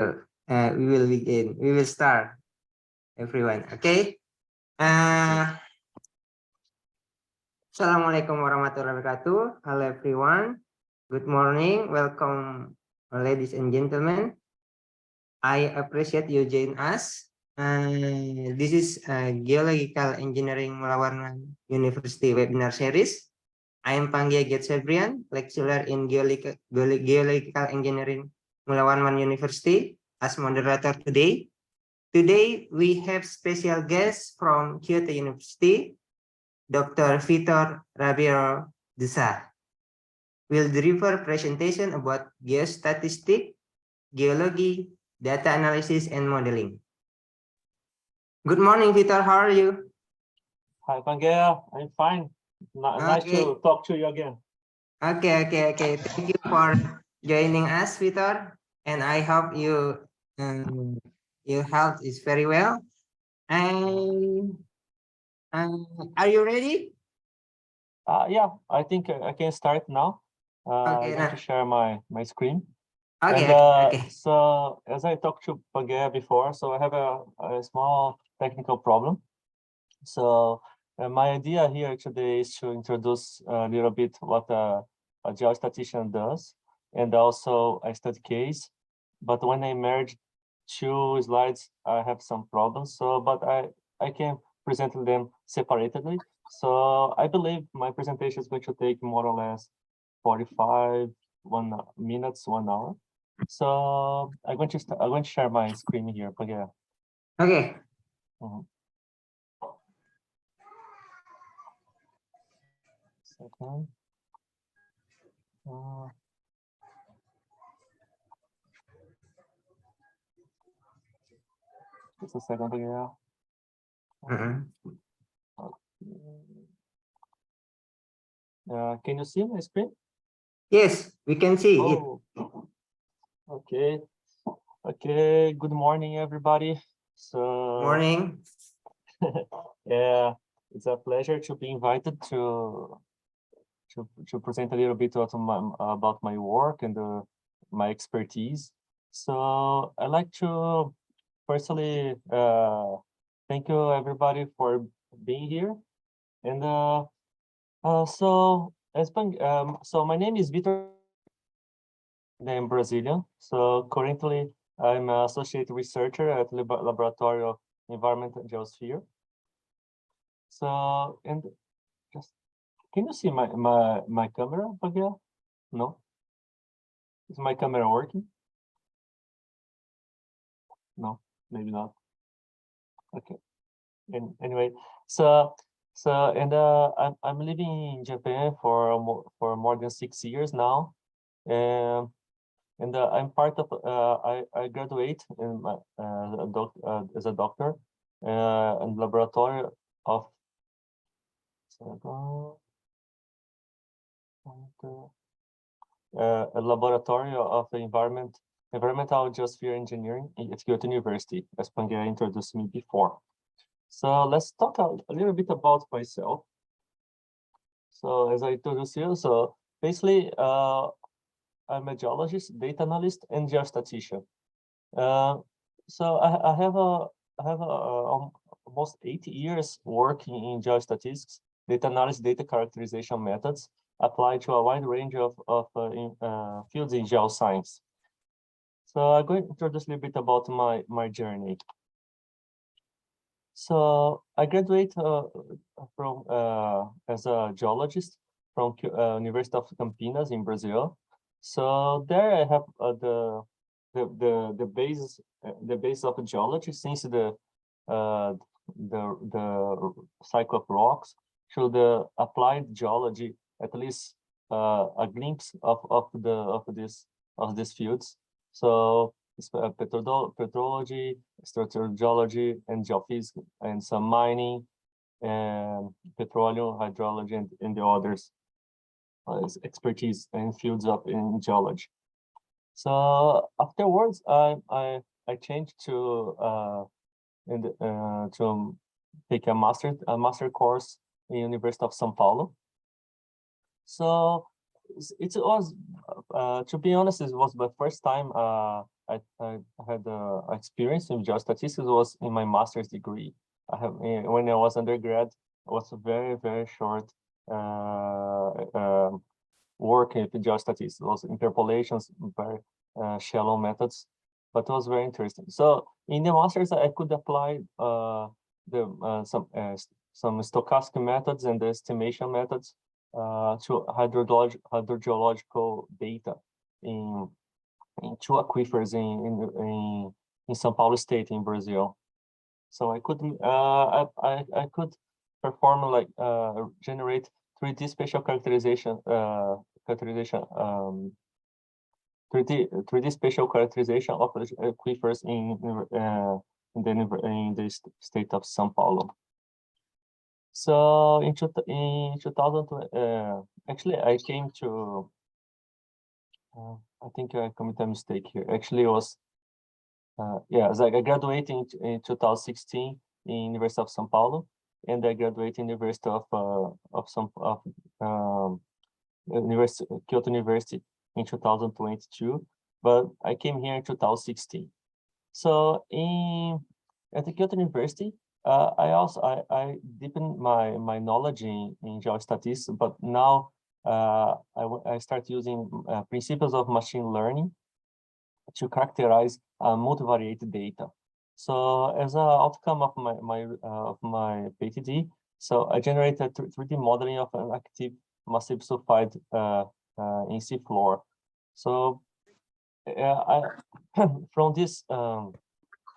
We will begin. We will start, everyone. Okay. Assalamualaikum warahmatullahi wabarakatuh. Hello, everyone. Good morning. Welcome, ladies and gentlemen. I appreciate you join us. This is Geological Engineering Mulawarman University webinar series. I am Panggia Getsebrian, lecturer in Geological Engineering Mulawarman University as moderator today. Today, we have special guest from Kyoto University, Dr. Vitor Ribeiro de Sá. Will deliver presentation about geostatistics, geology, data analysis, and modeling. Good morning, Vitor. How are you? Hi, Pangea. I'm fine. Nice to talk to you again. Okay. Thank you for joining us, Vitor. And I hope your health is very well. And are you ready? Yeah, I think I can start now. I'm going to share my screen. Okay. So as I talked to Pangea before, so I have a small technical problem. So my idea here today is to introduce a little bit what a geostatistician does, and also a study case. But when I merge two slides, I have some problems. So, but I can present them separately. So I believe my presentation is going to take more or less 45 minutes, 1 hour. So I'm going to share my screen here. But yeah. Okay. Second. Just a second here. Can you see my screen? Yes, we can see it. Okay. Good morning, everybody. So morning. Yeah, it's a pleasure to be invited to present a little bit about my work and my expertise. So I'd like to personally thank you everybody for being here. And so my name is Vitor. I'm Brazilian. So currently I'm an associate researcher at the Laboratory of Environment and Geosphere. So, and just, can you see my camera, Pangea? No? Is my camera working? No, maybe not. Okay. And anyway, I'm living in Japan for more than 6 years now. And I'm part of I graduate in my, as a doctor in laboratory of a laboratory of environmental geosphere engineering at Kyoto University, as Pangea introduced me before. So let's talk a little bit about myself. So as I introduced you, so basically I'm a geologist, data analyst, and geostatistician. So I have almost 8 years working in geostatistics, data analysis, data characterization methods applied to a wide range of fields in geoscience. So I'm going to introduce a little bit about my journey. So I graduated from as a geologist from University of Campinas in Brazil. So there I have the basis of geology, since the cycle of rocks, through the applied geology, at least a glimpse of these fields. So it's petrology, structural geology, and geophysics, and some mining, and petroleum, hydrology, and the others expertise in fields in geology. So afterwards, I changed to take a master course in University of São Paulo. So it was, to be honest, it was my first time I had experience in geostatistics was in my master's degree. I have when I was undergrad, it was a very short work in geostatistics. It was interpolations, very shallow methods, but it was very interesting. So in the masters, I could apply some stochastic methods and the estimation methods to hydrogeological data in two aquifers in São Paulo state in Brazil. So I could I could perform like generate 3D spatial characterization 3D spatial characterization of aquifers in the state of São Paulo. So in 2000, actually I came to I think I committed a mistake here. Actually, it was yeah, as I graduated in 2016 in University of São Paulo, and I graduated in University of Kyoto University in 2022. But I came here in 2016. So at the Kyoto University, I deepened my knowledge in geostatistics, but now I start using principles of machine learning to characterize multivariate data. So as an outcome of my PhD, so I generated 3D modeling of an active massive sulfide in seafloor. So from this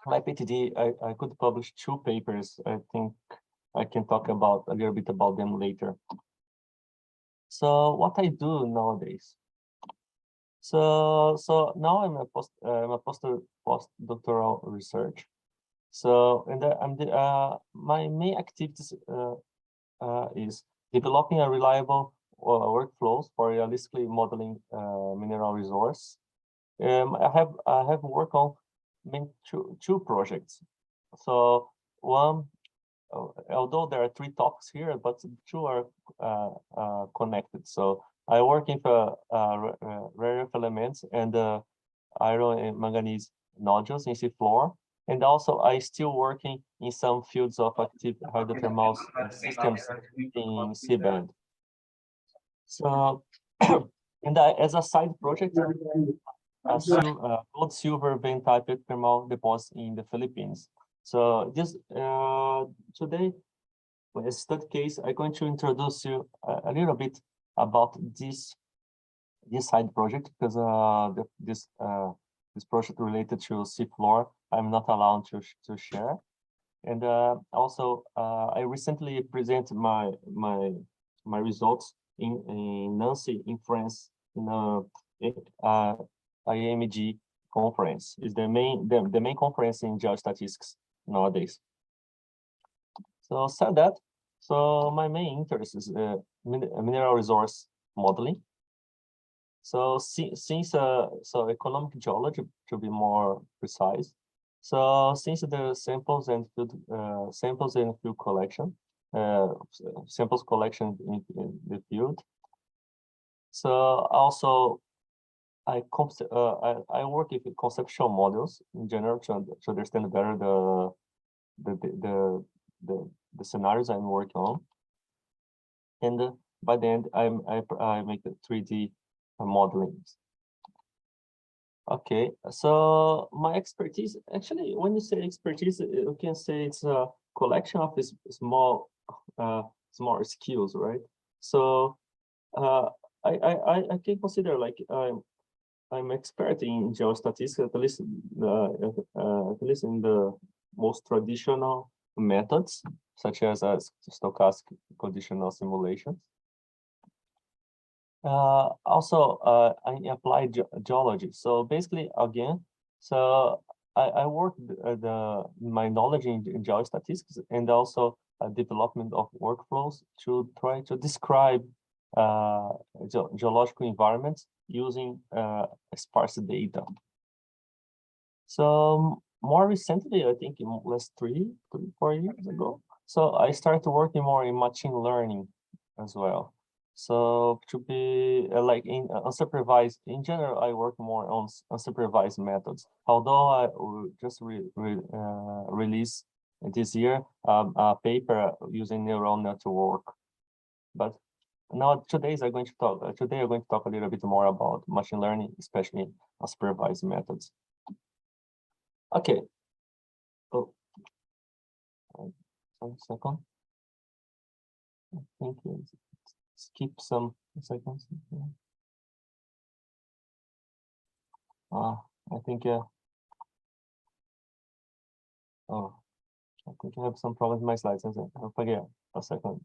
my PhD, I could publish 2 papers. I think I can talk about a little bit about them later. So what I do nowadays. So now I'm a postdoctoral research. So my main activities is developing a reliable workflows for realistically modeling mineral resource. I have worked on two projects. So one, although there are 3 topics here, but 2 are connected. So I work in rare earth elements and iron and manganese nodules in seafloor. And also I still working in some fields of active hydrothermal systems in seabed. So and as a side project, gold silver vein type thermal deposit in the Philippines. So this today, with a study case, I'm going to introduce you a little bit about this side project, because this project related to seafloor, I'm not allowed to share. And also I recently presented my results in Nancy in France in a IMG conference. Is the main conference in geostatistics nowadays. So said that, so my main interest is mineral resource modeling. So since so economic geology, to be more precise. So since the samples and field collection, samples collection in the field. So also I work with conceptual models in general to understand better the scenarios I'm working on, and by the end I make the 3D modeling. Okay, so my expertise, actually, when you say expertise, you can say it's a collection of this small skills, right? So I can consider like I'm expert in geostatistics, at least in the most traditional methods, such as stochastic conditional simulations. Also, I applied geology. So basically, again, so I worked my knowledge in geostatistics and also development of workflows to try to describe geological environments using sparse data. So more recently, I think in last 4 years ago, so I started working more in machine learning as well. So to be like in unsupervised, in general, I work more on unsupervised methods. Although I just release this year a paper using neural network, but now today I'm going to talk. Today I'm going to talk a little bit more about machine learning, especially unsupervised methods. Okay. Oh, 1 second. I think skip some seconds. I think oh, I think I have some problems with my slides. I'll forget a second.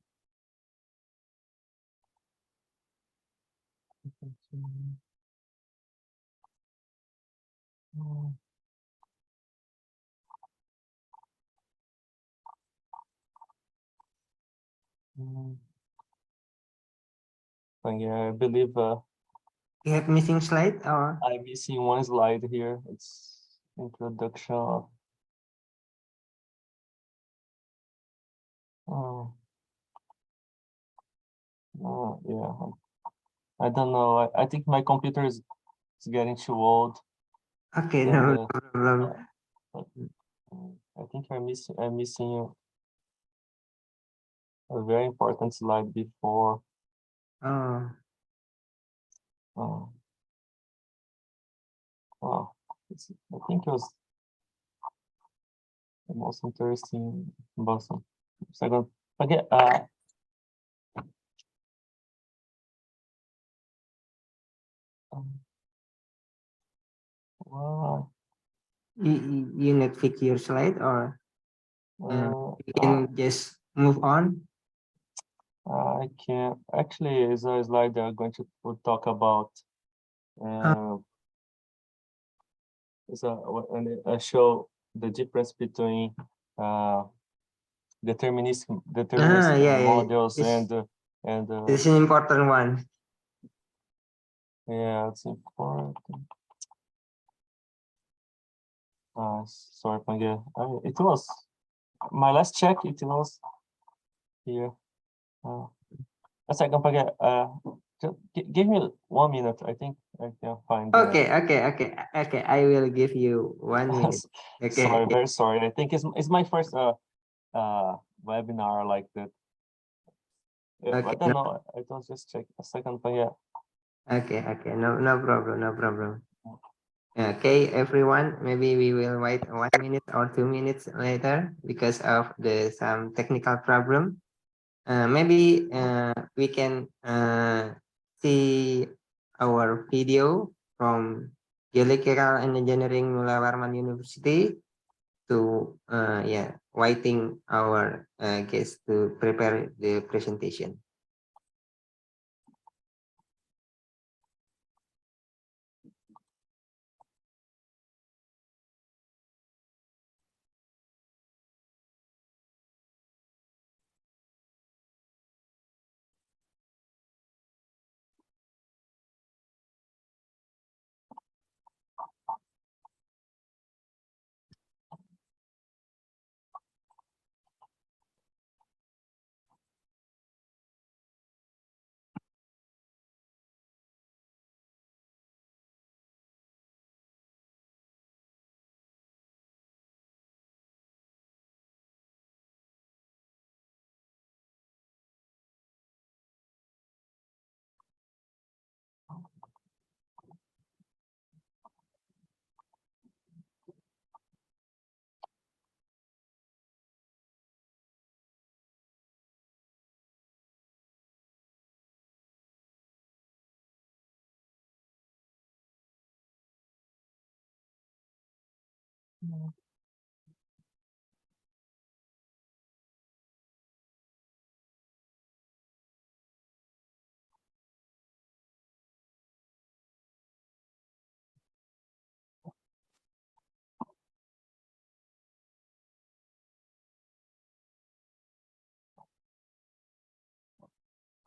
I believe You have missing slide or? I'm missing one slide here. It's introduction of yeah. I don't know. I think my computer is getting too old. Okay, And, no problem. I think I'm missing a very important slide before. Oh, I think it was the most interesting Boston. Second, okay. Wow. you not fix your slide or you I can just move on? can't actually. Is a slide they're going to talk about. And I show the difference between deterministic Yeah. models It's and it's an important one. yeah, it's important. Sorry, Pange. It was my last check. It was here. A second, Pange. Give me 1 minute. I think I can find. Okay. I will give you 1 minute. Sorry, Okay. very sorry. I think it's my first webinar like that. I Okay. don't know. I don't just check a second, but yeah. Okay. No problem. Okay, everyone. Maybe we will wait 1 minute or 2 minutes later because of some technical problem. Maybe we can see our video from Geological and Engineering Mulawarman University to waiting our guest to prepare the presentation.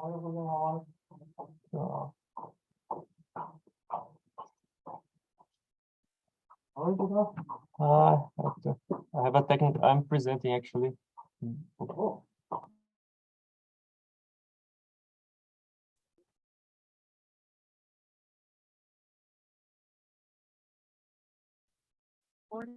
I have a technical. I'm presenting actually. Okay,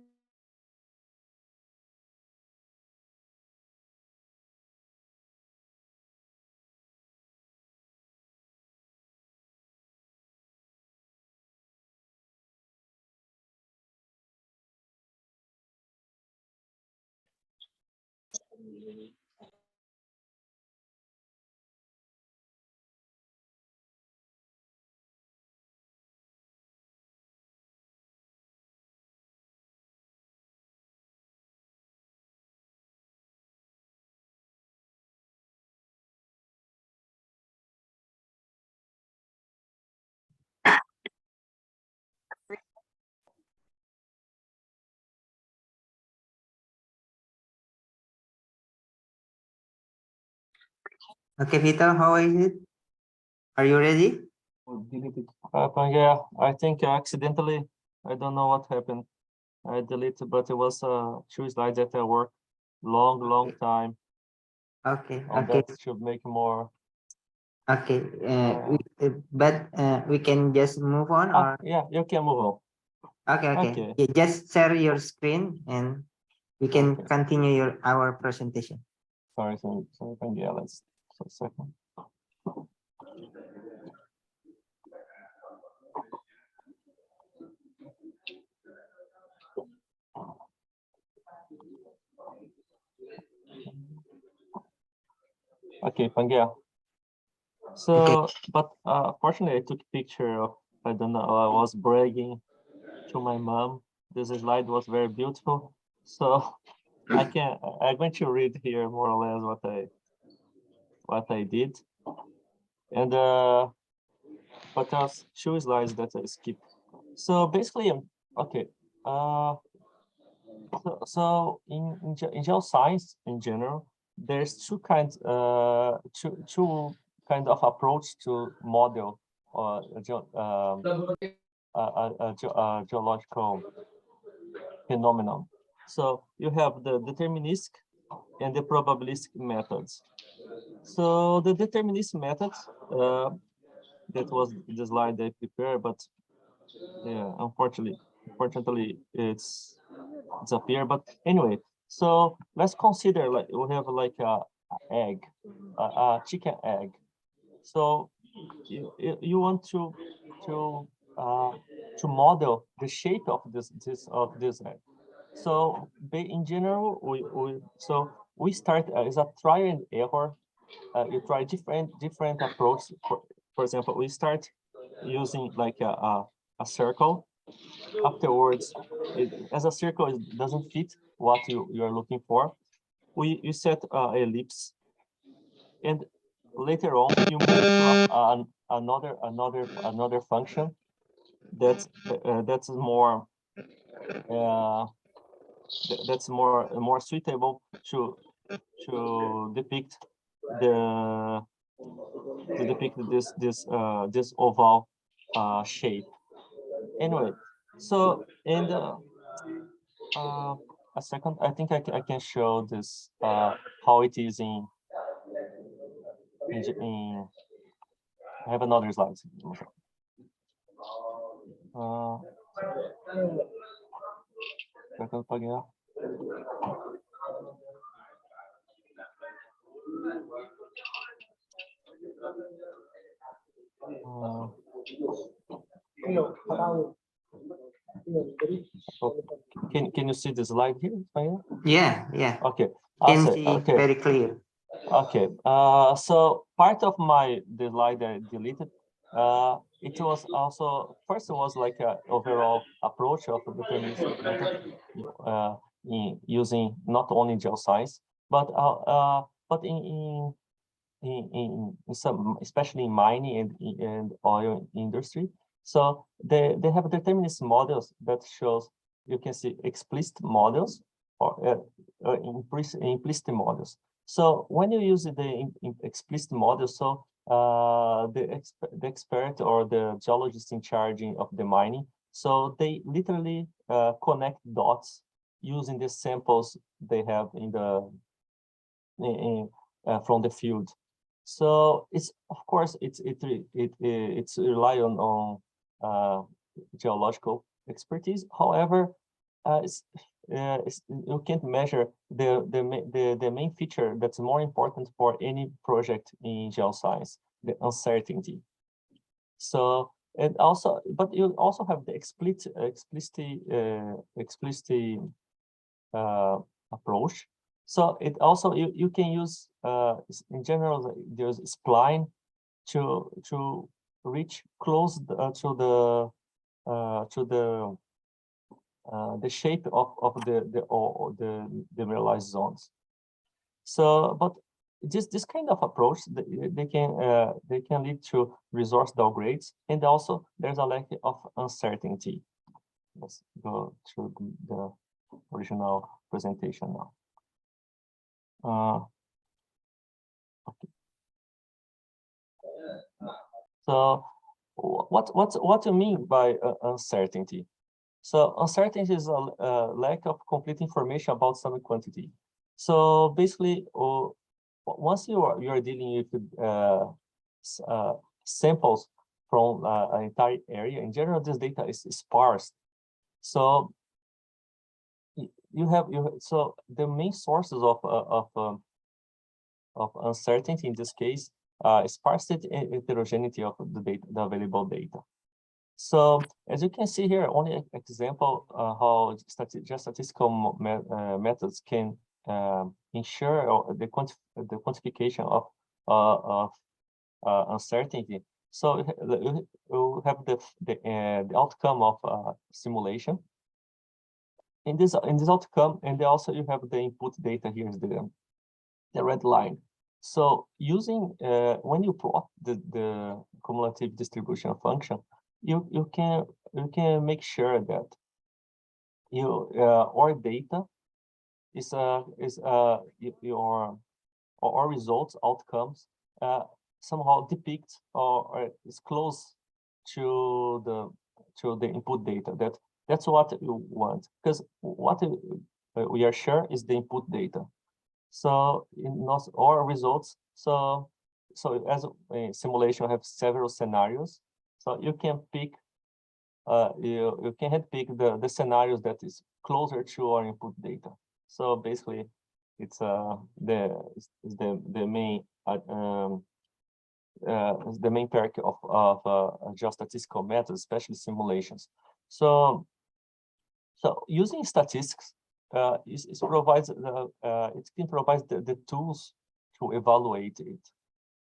Vitor, how is it? Are you ready? Yeah, I think accidentally, I don't know what happened. I deleted, but it was two slides that I worked long time Okay, on okay, that should make more. okay. But we can just move on, or Yeah, you can move on. okay, okay. Okay. Yeah, just share your screen and we can Okay. continue our presentation. Sorry, yeah, let's a second. Okay, Pangea. So, but fortunately, I took a picture of, I don't know, I was bragging to my mom. This slide was very beautiful. So I'm going to read here more or less what I did. And but there's two slides that I skipped. So basically, okay. So in geoscience in general, there's two kinds of approach to model geological phenomenon. So you have the deterministic and the probabilistic methods. So the deterministic methods, that was the slide I prepared, but yeah, unfortunately it's disappeared. But anyway, so let's consider like we have like a egg, a chicken egg. So you want to model the shape of this egg. So in general, we start as a trial and error. You try different approach. For example, we start using like a circle. Afterwards, as a circle it doesn't fit what you are looking for, you set ellipse, and later on you move to another function that's more that's more suitable to depict this oval shape. Anyway, so and a second, I think I can show this how it is in I have another slide. Second again. Can you see the slide here? Yeah. Okay. Can see okay. very clear. Okay. So part of the slide that I deleted, it was also first it was like a overall approach of the deterministic method, in using not only geoscience, but in some, especially in mining and oil industry. So they have determinist models that shows, you can see explicit models or implicit models. So when you use the explicit model, so the expert or the geologist in charge of the mining, so they literally connect dots using the samples they have from the field. So it's, of course, it's rely on geological expertise. However, you can't measure the main feature that's more important for any project in geoscience, the uncertainty. So, and also, but you also have the explicit approach. So it also you can use in general there's spline to reach close to the shape of the mineralized zones. So, but this kind of approach, they can lead to resource downgrades, and also there's a lack of uncertainty. Let's go to the original presentation now. Okay. So, what do you mean by uncertainty? So uncertainty is a lack of complete information about some quantity. So basically, once you are dealing with samples from an entire area, in general, this data is sparse. So so the main sources of uncertainty in this case, sparsity and heterogeneity of the data, the available data. So as you can see here, only an example how statistical methods can ensure the quantification of uncertainty. So you have the outcome of simulation. In this outcome, and also you have the input data. Here's the red line. So using when you plot the cumulative distribution function, you can make sure that our data is your results outcomes somehow depict or is close to the input data. That's what you want, because what we are sure is the input data. So in our results, so as a simulation have several scenarios. So you can pick, you can handpick the scenarios that is closer to our input data. So basically, it's the main perk of geostatistical methods, especially simulations. So using statistics, it provides it can provide the tools to evaluate it.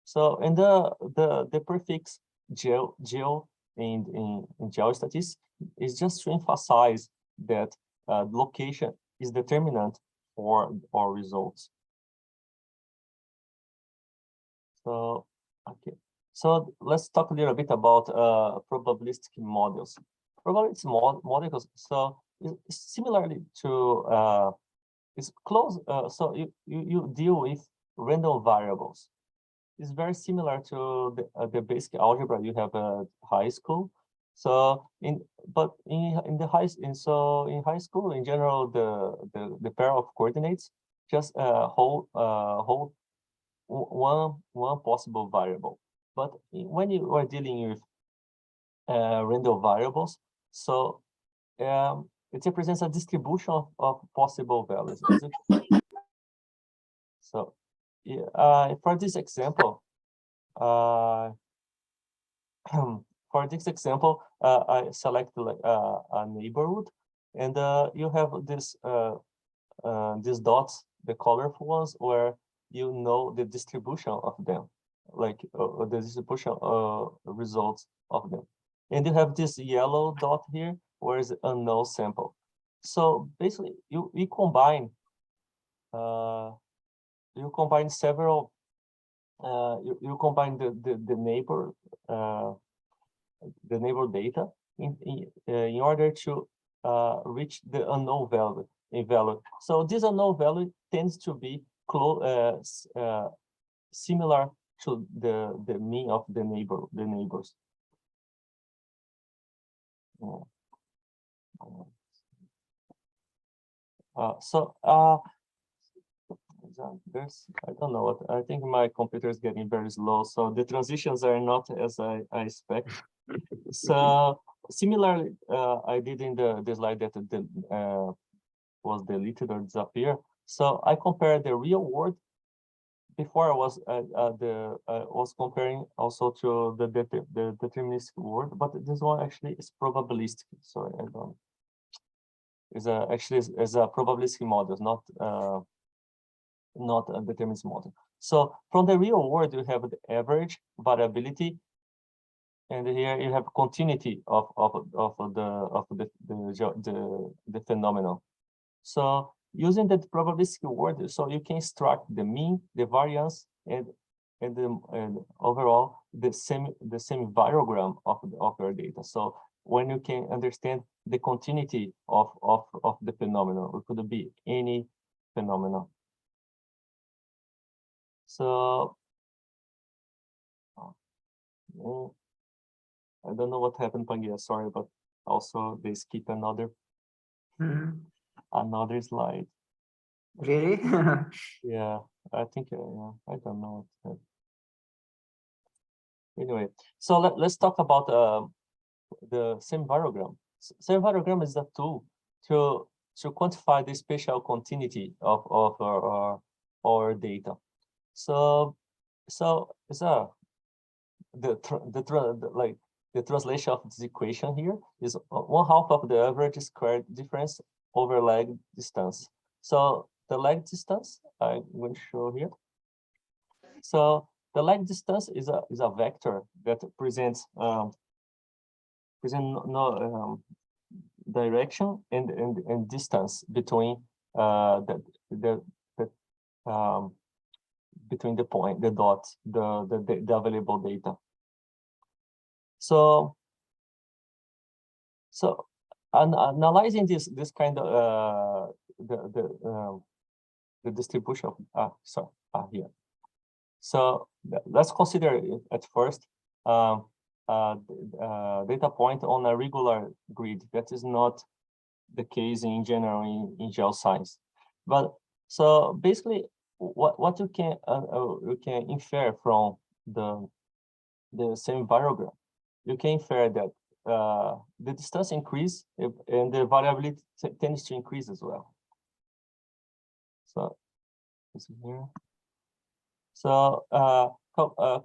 So and the prefix geo in geostatistics is just to emphasize that location is determinant for our results. So okay, so let's talk a little bit about probabilistic models. Probabilistic models, so similarly to it's close. So you deal with random variables. It's very similar to the basic algebra you have at high school. So in high school in general, the pair of coordinates just hold one possible variable. But when you are dealing with random variables, so it represents a distribution of possible values. So for this example, I select like a neighborhood, and you have this these dots, the colorful ones, where you know the distribution of them, like the distribution results of them. And you have this yellow dot here, where is unknown sample. So basically, you combine several. You combine the neighbor data in order to reach the unknown value. So this unknown value tends to be similar to the mean of the neighbors. there's, I don't know what, I think my computer is getting very slow, so the transitions are not as I expect. So similarly, I did in the slide that was deleted or disappeared. So I compared the real world. Before I was comparing also to the deterministic world, but this one actually is probabilistic. Sorry, I don't. Is actually is a probabilistic model, not a deterministic model. So from the real world, you have the average, variability, and here you have continuity of the phenomenon. So using the probabilistic word, so you can extract the mean, the variance, and overall the same variogram of your data. So when you can understand the continuity of the phenomenon, it could be any phenomenon. So I don't know what happened, Pangia, sorry, but also they skip another another slide. Really? Yeah, I think I don't know. Anyway, so let's talk about the same variogram. Same variogram is a tool to quantify the spatial continuity of our data. So it's the translation of this equation here is 1/2 of the average squared difference over lag distance. So the lag distance I'm going to show here. So the lag distance is a vector that presents direction and distance between between the point, the dots, the available data. So analyzing this kind of the distribution of here. So let's consider at first data point on a regular grid. That is not the case in general in geoscience. But so basically, what you can infer from the same variogram, you can infer that the distance increase and the variability tends to increase as well. So this is here. So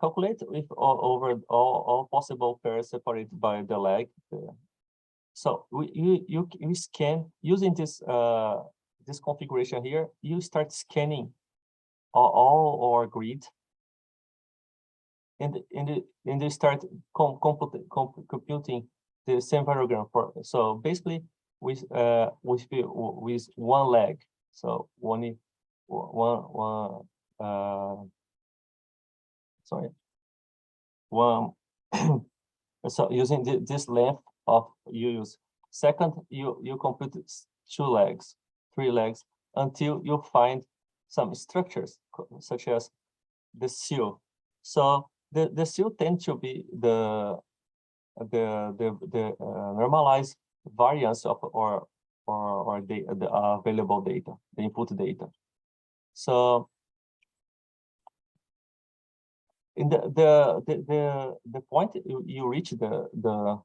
calculate if over all possible pairs separated by the lag. So you scan using this this configuration here. You start scanning all our grid, and you start computing the same variogram for. So basically, with one lag. So so using this length of use. Second, you compute 2 legs, 3 legs until you find some structures such as the seal. So the seal tends to be the normalized variance of or the available data, the input data. So in the point you reach the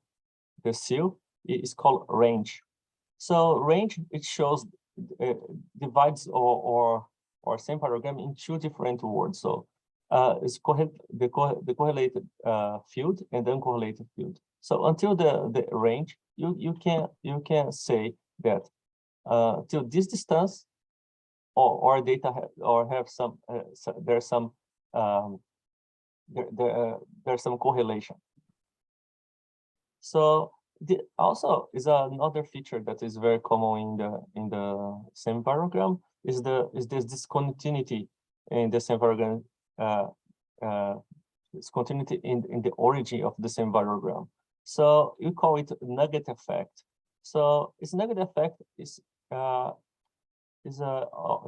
seal is called range. So range, it shows divides or same variogram in 2 different words. So it's the correlated field and uncorrelated field. So until the range, you can say that till this distance or data have some there's some there's some correlation. So also is another feature that is very common in the same variogram is this discontinuity in the same variogram, discontinuity in the origin of the same variogram. So you call it nugget effect. So its nugget effect is a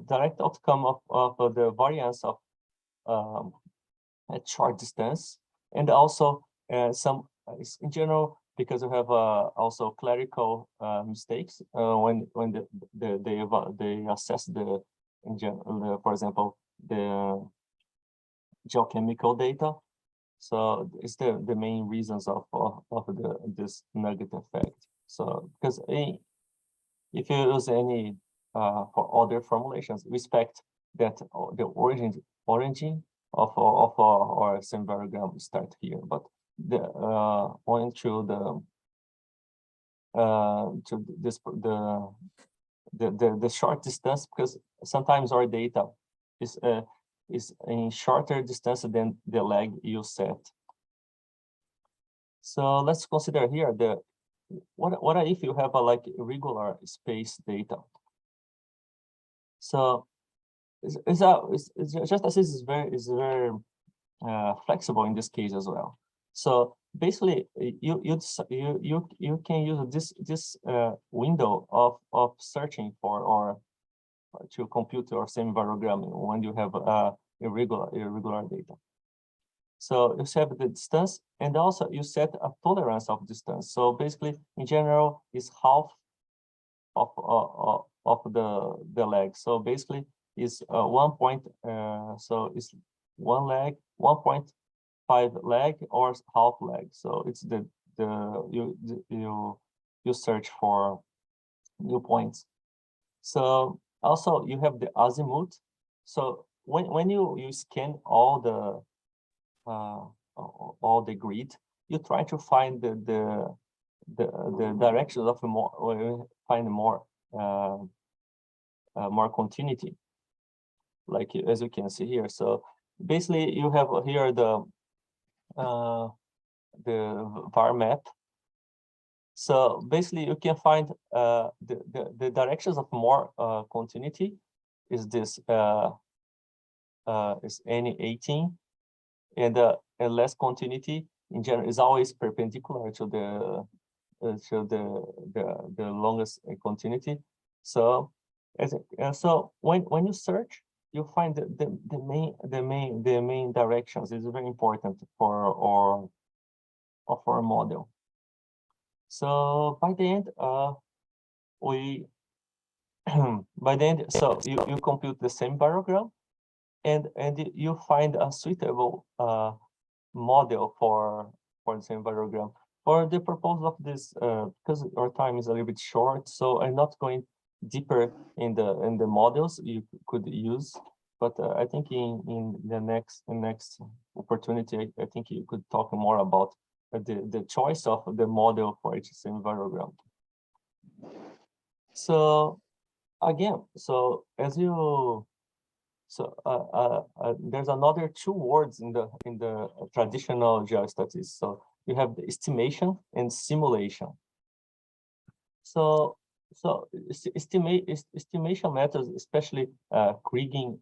direct outcome of the variance of at short distance, and also some in general, because we have also clerical mistakes when they assess the in general, for example, the geochemical data. So it's the main reasons of this negative effect. So because if you use any for other formulations, we expect that the origin of our semivarogram start here, but the owing to the short distance, because sometimes our data is in shorter distance than the lag you set. So let's consider here what if you have a like irregular space data. So Geostatistics is very flexible in this case as well. So basically, you can use this window of searching for or to compute your semivarogram when you have irregular data. So you set the distance, and also you set a tolerance of distance. So basically, in general, is half of the lag. So basically, is 1 point. So it's 1 lag, 1.5 lag, or half lag. So it's you search for new points. So also you have the azimuth. So when you scan all the grid, you try to find the directions of more continuity, like as you can see here. So basically, you have here the var map. So basically, you can find the directions of more continuity is this is any 18, and less continuity in general is always perpendicular to the longest continuity. So so when you search, you find the main directions. Is very important for our model. So by the end, so you compute the semivarogram, and you find a suitable model for the semivarogram. For the purpose of this, because our time is a little bit short, so I'm not going deeper in the models you could use. But I think in the next opportunity, I think you could talk more about the choice of the model for each semivarogram. So again, so as you there's another 2 words in the traditional geostatistics. So you have the estimation and simulation. So estimation methods, especially kriging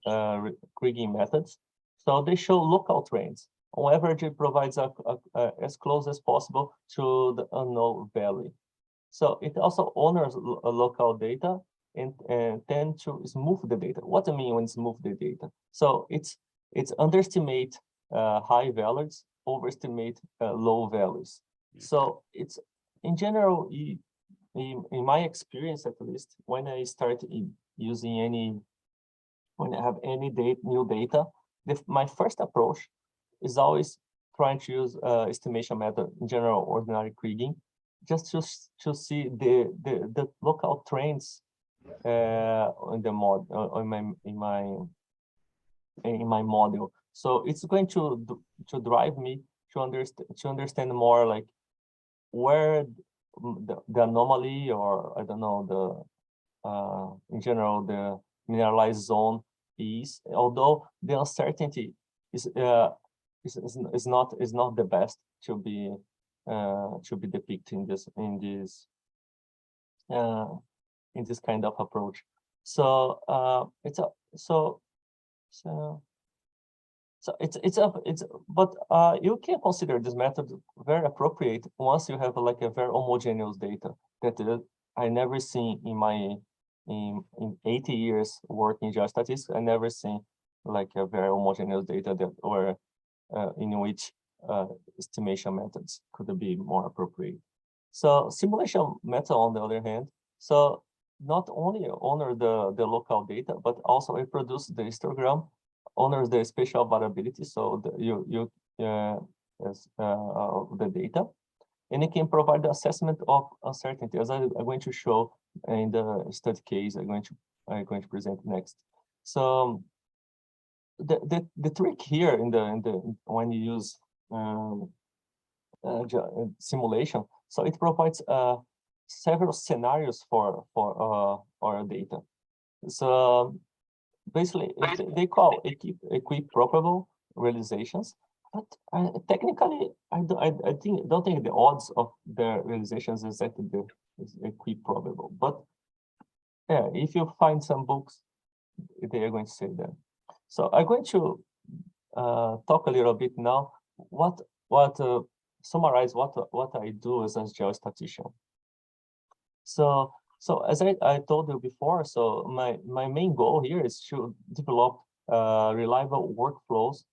methods, so they show local trends. On average, it provides as close as possible to the unknown value. So it also honors local data and tend to smooth the data. What I mean when smooth the data? So it's underestimate high values, overestimate low values. So it's in general, in my experience at least, when I start using when I have any new data, my first approach is always trying to use estimation method, in general ordinary kriging, just to see the local trends in the model, in my model. So it's going to drive me to understand more like where the anomaly, or I don't know, in general the mineralized zone is, although the uncertainty is not the best to be depicted in this kind of approach. So but you can consider this method very appropriate once you have like a very homogeneous data that I never seen in 80 years working in geostatistics. I never seen like a very homogeneous data that or in which estimation methods could be more appropriate. So simulation method, on the other hand, so not only honor the local data, but also reproduce the histogram, honors the spatial variability, so the data, and it can provide the assessment of uncertainty, as I'm going to show in the study case I'm going to present next. So the trick here in the when you use simulation, so it provides several scenarios for our data. So basically, they call equiprobable realizations, but technically, I don't think the odds of their realizations is equiprobable. But yeah, if you find some books, they are going to say that. So I'm going to talk a little bit now. Summarize what I do as a geostatistician. So as I told you before, so my main goal here is to develop reliable workflows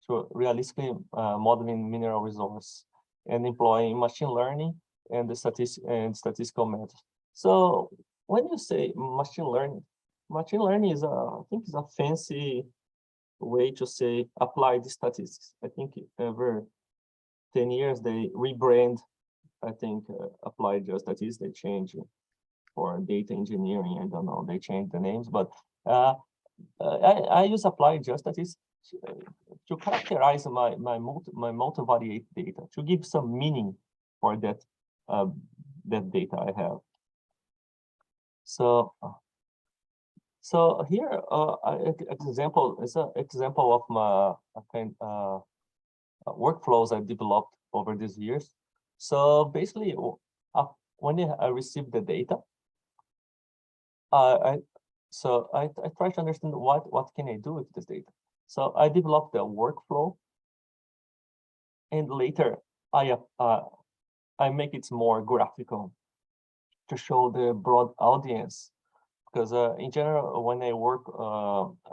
to realistically modeling mineral resource and employing machine learning and the statistical methods. So when you say machine learning is I think is a fancy way to say applied statistics. I think every 10 years they rebrand. I think applied geostatistics, they change for data engineering. I don't know, they change the names, but I use applied geostatistics to characterize my multivariate data, to give some meaning for that that data I have. So here example is an example of my workflows I developed over these years. So basically, when I receive the data, I try to understand what can I do with this data. So I developed a workflow, and later I make it more graphical to show the broad audience. Because in general, when I work,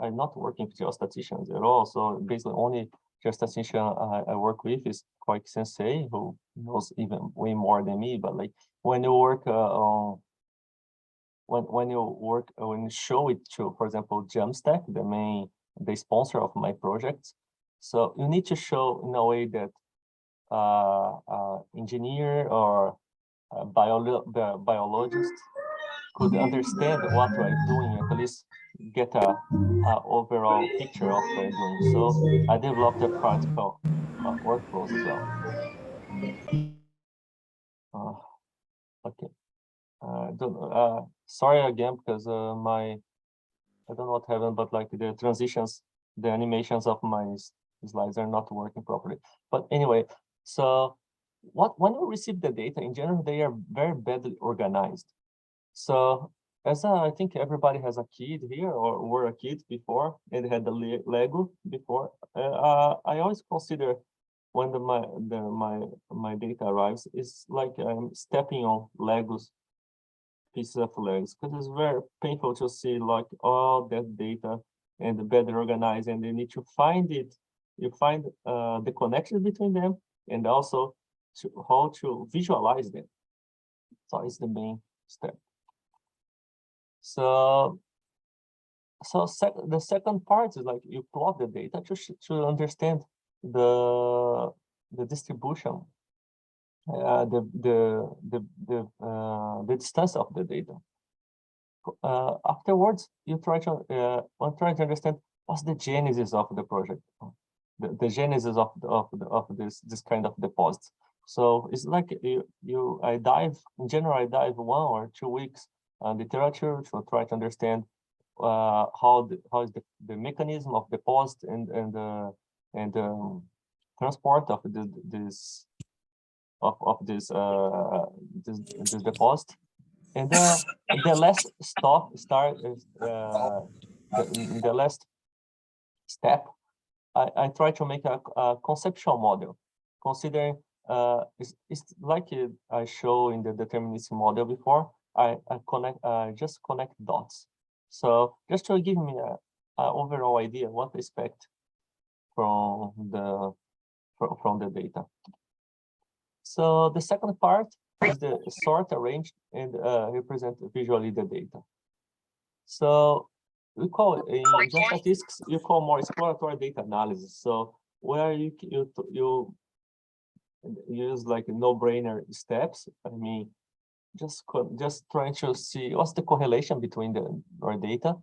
I'm not working with geostatisticians at all. So basically, only geostatistician I work with is Koike Sensei, who knows even way more than me. But like when you work when you show it to, for example, Jamstack, the sponsor of my project, so you need to show in a way that engineer or biologist could understand what we're doing, at least get a overall picture of what we're doing. So I developed a practical workflows as well. Okay. Sorry again, because I don't know what happened, but like the transitions, the animations of my slides are not working properly. But anyway, so when we receive the data, in general, they are very badly organized. So as I think everybody has a kid here or were a kid before and had the Lego before, I always consider when my data arrives, it's like I'm stepping on Legos, pieces of Legos, because it's very painful to see like all that data and better organized, and you need to find it. You find the connection between them and also how to visualize them. So it's the main step. So the second part is like you plot the data to understand the distribution, the distance of the data. Afterwards, you try to understand what's the genesis of the project, the genesis of this kind of deposit. So it's like I dive 1 or 2 weeks on literature to try to understand how is the mechanism of deposit and transport of this deposit. And the last the last step, I try to make a conceptual model, considering it's like I show in the deterministic model before. I just connect dots. So just to give me a overall idea what to expect from the data. So the second part is the sort, arrange, and represent visually the data. So we call in geostatistics, you call more exploratory data analysis. So where you use like no-brainer steps. I mean, just trying to see what's the correlation between our data.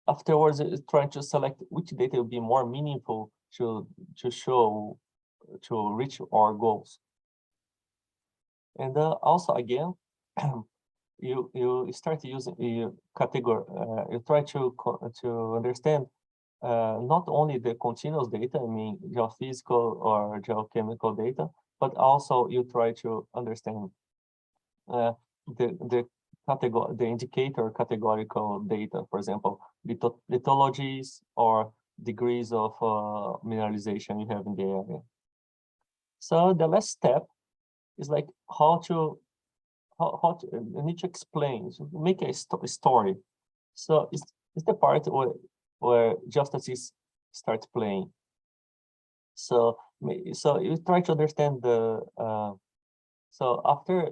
Afterwards, trying to select which data will be more meaningful to show to reach our goals. And also again, you start using category. You try to understand not only the continuous data, I mean geophysical or geochemical data, but also you try to understand the indicator categorical data, for example, lithologies or degrees of mineralization you have in the area. So the last step is like how to you need to explain, so make a story. So it's the part where geostatistics start playing. So you try to understand the so after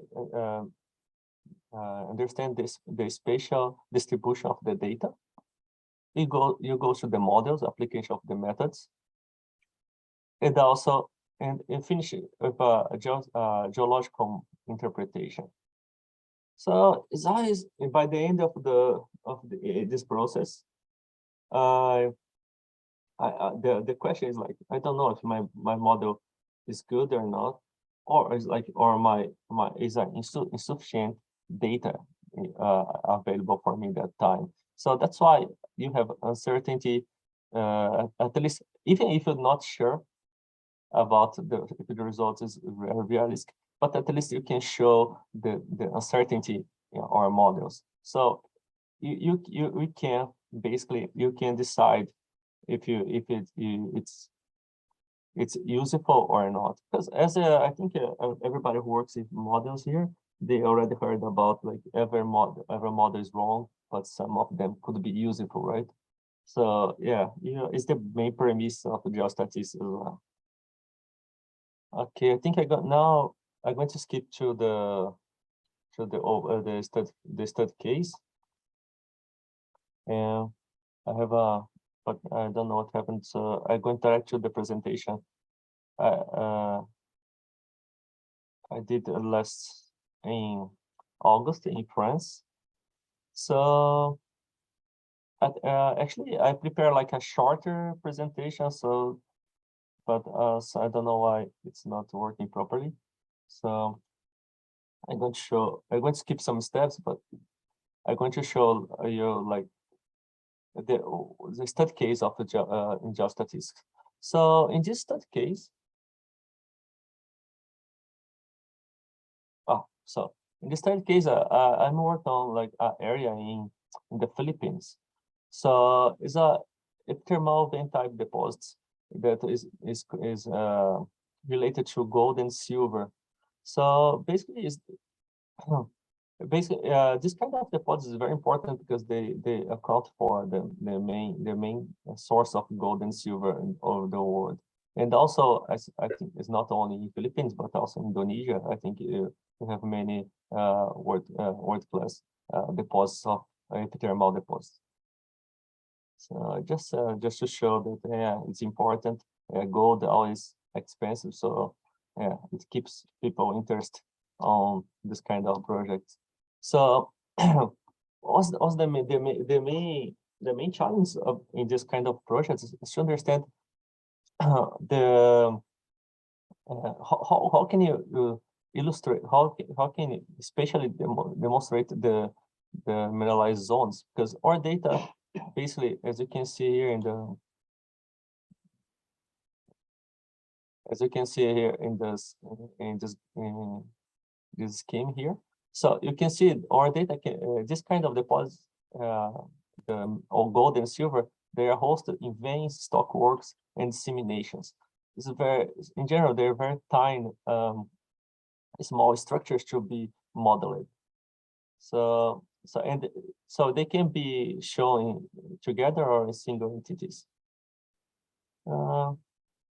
understand the spatial distribution of the data, you go to the models, application of the methods, and also and finish it with a geological interpretation. So it's always by the end of this process, the question is like, I don't know if my model is good or not, or is like, or my is insufficient data available for me that time. So that's why you have uncertainty, at least even if you're not sure about if the result is realistic, but at least you can show the uncertainty in our models. So we can basically, you can decide if it's useful or not. Because as I think everybody who works with models here, they already heard about like every model is wrong, but some of them could be useful, right? So yeah, it's the main premise of geostatistics as well. Okay, I think I got now. I'm going to skip to the study case, and I have but I don't know what happened. So I'm going direct to the presentation. I did last in August in France. So actually I prepare like a shorter presentation. So, but so I don't know why it's not working properly. So I'm going to skip some steps, but I'm going to show you like the study case of the in geostatistics. So in this study case, so in this study case, I'm working on like an area in the Philippines. So it's a epithermal vein type deposits that is related to gold and silver. So basically, is basically this kind of deposits is very important because they account for the main source of gold and silver of the world. And also, I think it's not only in Philippines but also Indonesia. I think you have many world-class deposits of epithermal deposits. So just to show that it's important. Gold always expensive, so yeah, it keeps people interested on this kind of projects. So what's the main challenge in this kind of projects is to understand the how can you illustrate, how can you especially demonstrate the mineralized zones, because our data basically, as you can see here in this scheme here. So you can see our data this kind of deposits, or gold and silver, they are hosted in veins, stockworks, and disseminations. This is in general, they're very tiny, small structures to be modeled. So they can be shown together or in single entities.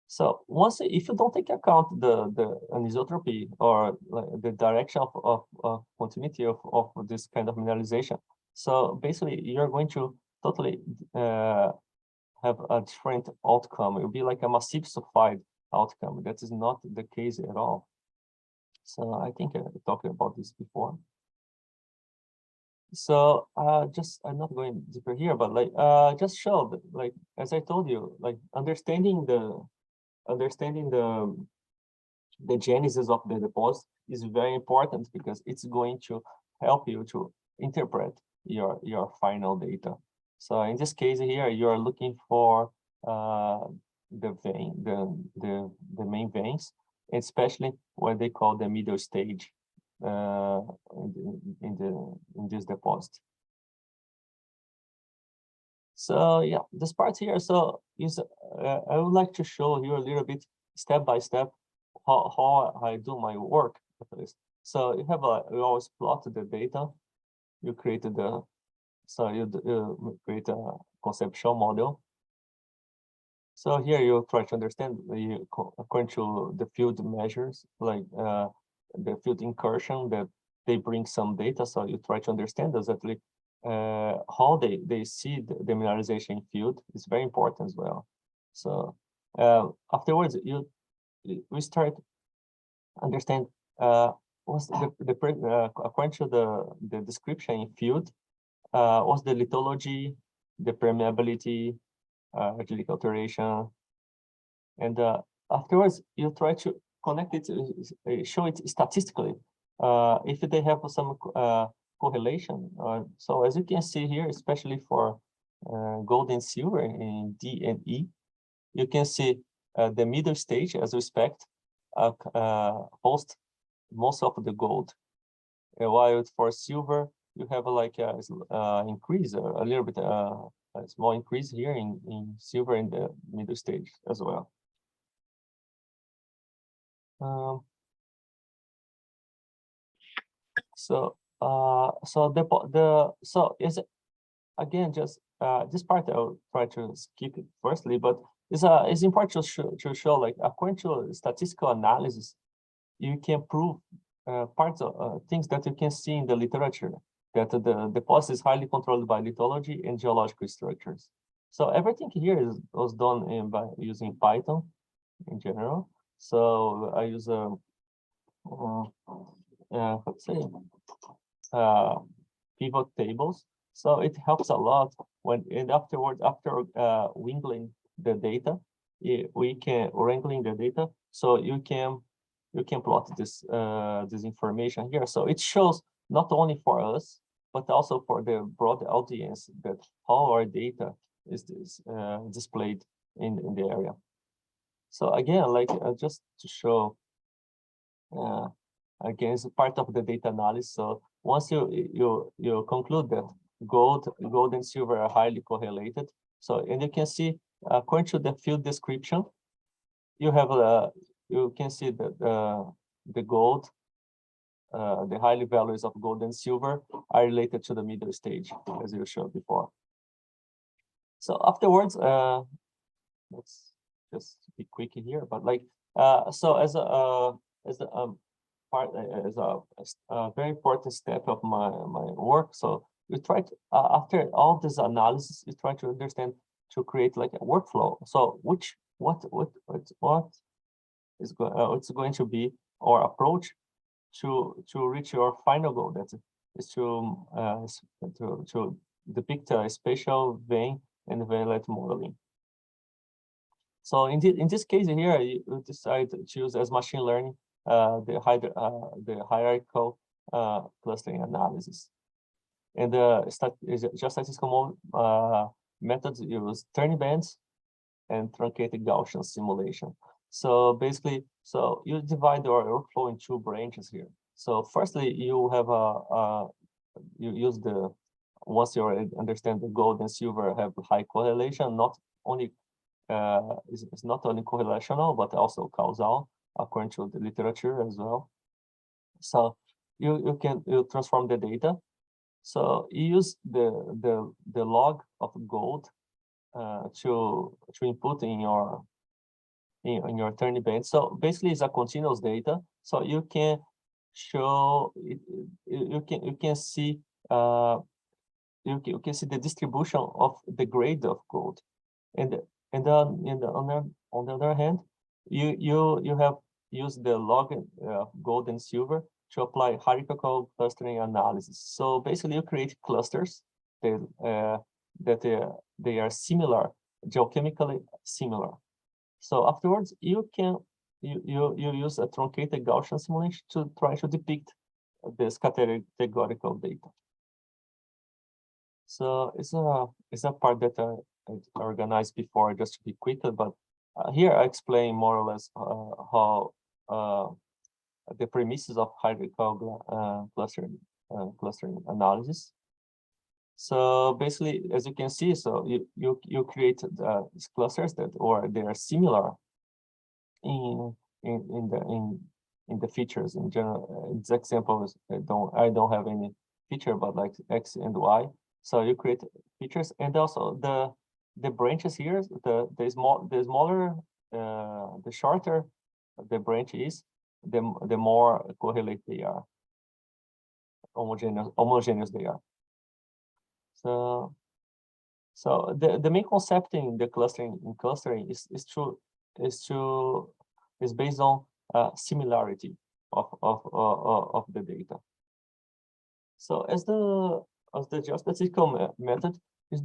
So once, if you don't take account the anisotropy or the direction of continuity of this kind of mineralization, so basically you're going to totally have a different outcome. It will be like a massive sulfide outcome. That is not the case at all. So I think I talked about this before. So I'm not going deeper here, but like just show that, like, as I told you, like understanding the genesis of the deposit is very important, because it's going to help you to interpret your final data. So in this case here, you are looking for the main veins, especially what they call the middle stage in this deposit. So yeah, this part here, so is I would like to show you a little bit step by step how I do my work at least. So you have you always plot the data. You created you create a conceptual model. So here you try to understand according to the field measures, like the field incursion, that they bring some data. So you try to understand exactly how they see the mineralization field is very important as well. So afterwards, we start understand what's according to the description in field, what's the lithology, the permeability, geological alteration, and afterwards you try to connect it, show it statistically, if they have some correlation. So as you can see here, especially for gold and silver in D and E, you can see the middle stage, as we expect, host most of the gold, while for silver you have like a increase, a little bit, a small increase here in silver in the middle stage as well. So is again, just this part I'll try to skip it firstly, but it's important to show like according to statistical analysis, you can prove parts of things that you can see in the literature, that the deposit is highly controlled by lithology and geological structures. So everything here was done by using Python in general. So I use let's say pivot tables. So it helps a lot when, and afterwards, after wrangling the data, we can wrangling the data. So you can plot this this information here. So it shows not only for us, but also for the broad audience, that how our data is displayed in the area. So again, like just to show, again, it's part of the data analysis. So once you conclude that gold and silver are highly correlated, so, and you can see according to the field description, you have you can see that the gold, the highly values of gold and silver are related to the middle stage, as you showed before. So afterwards, let's just be quick here, but like so as a very important step of my work. So we try to, after all this analysis, you try to understand, to create like a workflow. So what is it's going to be our approach to reach your final goal. That is to depict a spatial vein and veinlet modeling. So in this case here, you decide to choose as machine learning the hierarchical clustering analysis. And the geostatistical methods use turning bands and truncated Gaussian simulation. So basically, so you divide your workflow in two branches here. So firstly, you have you use the, once you understand the gold and silver have high correlation, not only it's not only correlational, but also causal, according to the literature as well. So you transform the data. So you use the log of gold to input in in your turning band. So basically, it's a continuous data. So you can show it, you can see you can see the distribution of the grade of gold, and on the other hand, you have used the log gold and silver to apply hierarchical clustering analysis. So basically, you create clusters that they are similar, geochemically similar. So afterwards, you can you use a truncated Gaussian simulation to try to depict this categorical data. So it's a part that I organized before just to be quicker, but here I explain more or less how the premises of hierarchical clustering analysis. So basically, as you can see, so you create these clusters that, or they are similar in the features in general. This example is I don't have any feature, but like X and Y. So you create features, and also the branches here, the smaller, the shorter the branch is, the more correlate they are, homogeneous they are. So the main concept in the clustering is based on similarity of the data. So as the geostatistical method is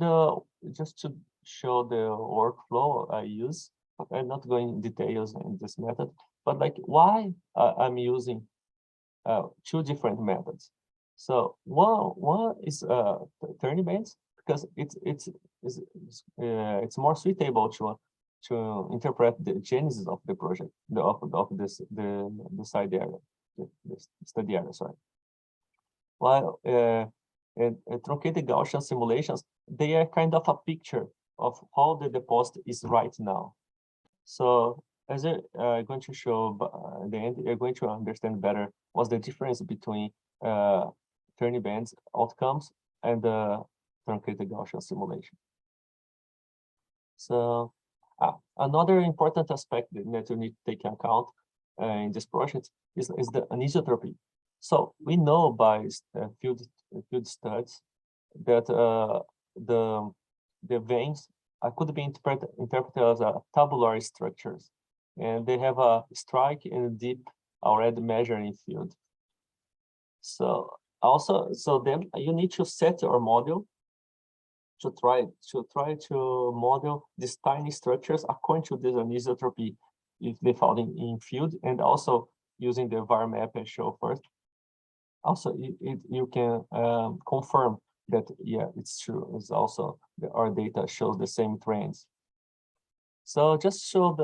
just to show the workflow I use. I'm not going in details in this method, but like why I'm using two different methods. So one is turning bands, because it's more suitable to interpret the genesis of the project, the side area, the study area. Sorry. While truncated Gaussian simulations, they are kind of a picture of how the deposit is right now. So as I'm going to show at the end, you're going to understand better what's the difference between turning bands outcomes and the truncated Gaussian simulation. So another important aspect that you need to take into account in this project is the anisotropy. So we know by field studies that the veins could be interpreted as tabular structures, and they have a strike and dip already measured in field. So then you need to set your model to try to model these tiny structures according to this anisotropy if they found in field, and also using the var map I show first. Also, you can confirm that, yeah, it's true. It's also our data shows the same trends. So just show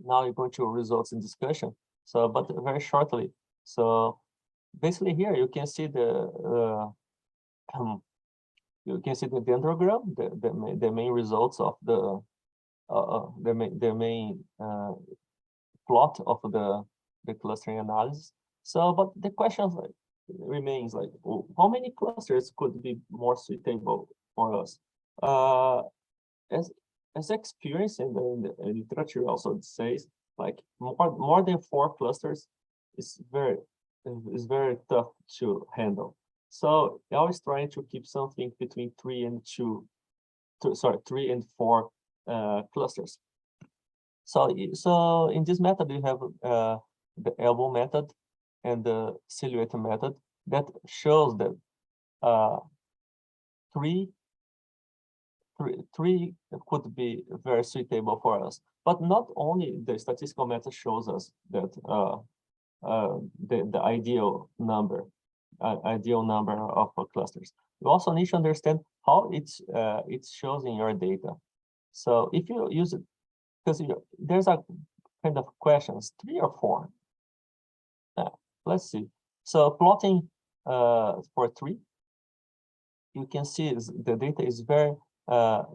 now you're going to results in discussion. So, but very shortly. So basically here you can see the dendrogram, the main results of the main plot of the clustering analysis. So, but the question remains like, how many clusters could be more suitable for us? As experience in the literature also says, like more than 4 clusters is very tough to handle. So I always trying to keep something between 3 and 4 clusters. So in this method you have the elbow method and the silhouette method that shows that three could be very suitable for us. But not only the statistical method shows us that the ideal number of clusters. You also need to understand how it shows in your data. So if you use it, because there's a kind of questions, 3 or 4. Let's see. So plotting for 3, you can see the data is very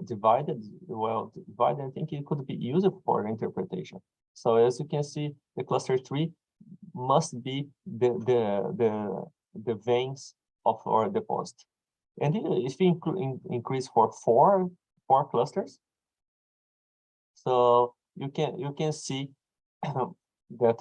divided. Well divided. I think it could be useful for interpretation. So as you can see, the cluster 3 must be the veins of our deposit. And if we increase for four clusters, so you can see that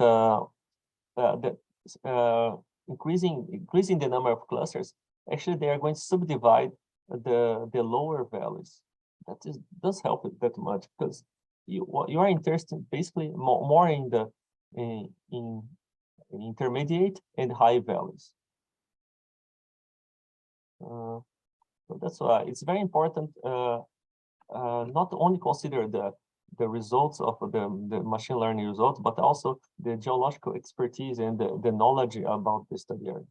increasing the number of clusters, actually they are going to subdivide the lower values. That does help it that much, because you are interested basically more in the in intermediate and high values. So that's why it's very important not only consider the results of the machine learning results, but also the geological expertise and the knowledge about the study area.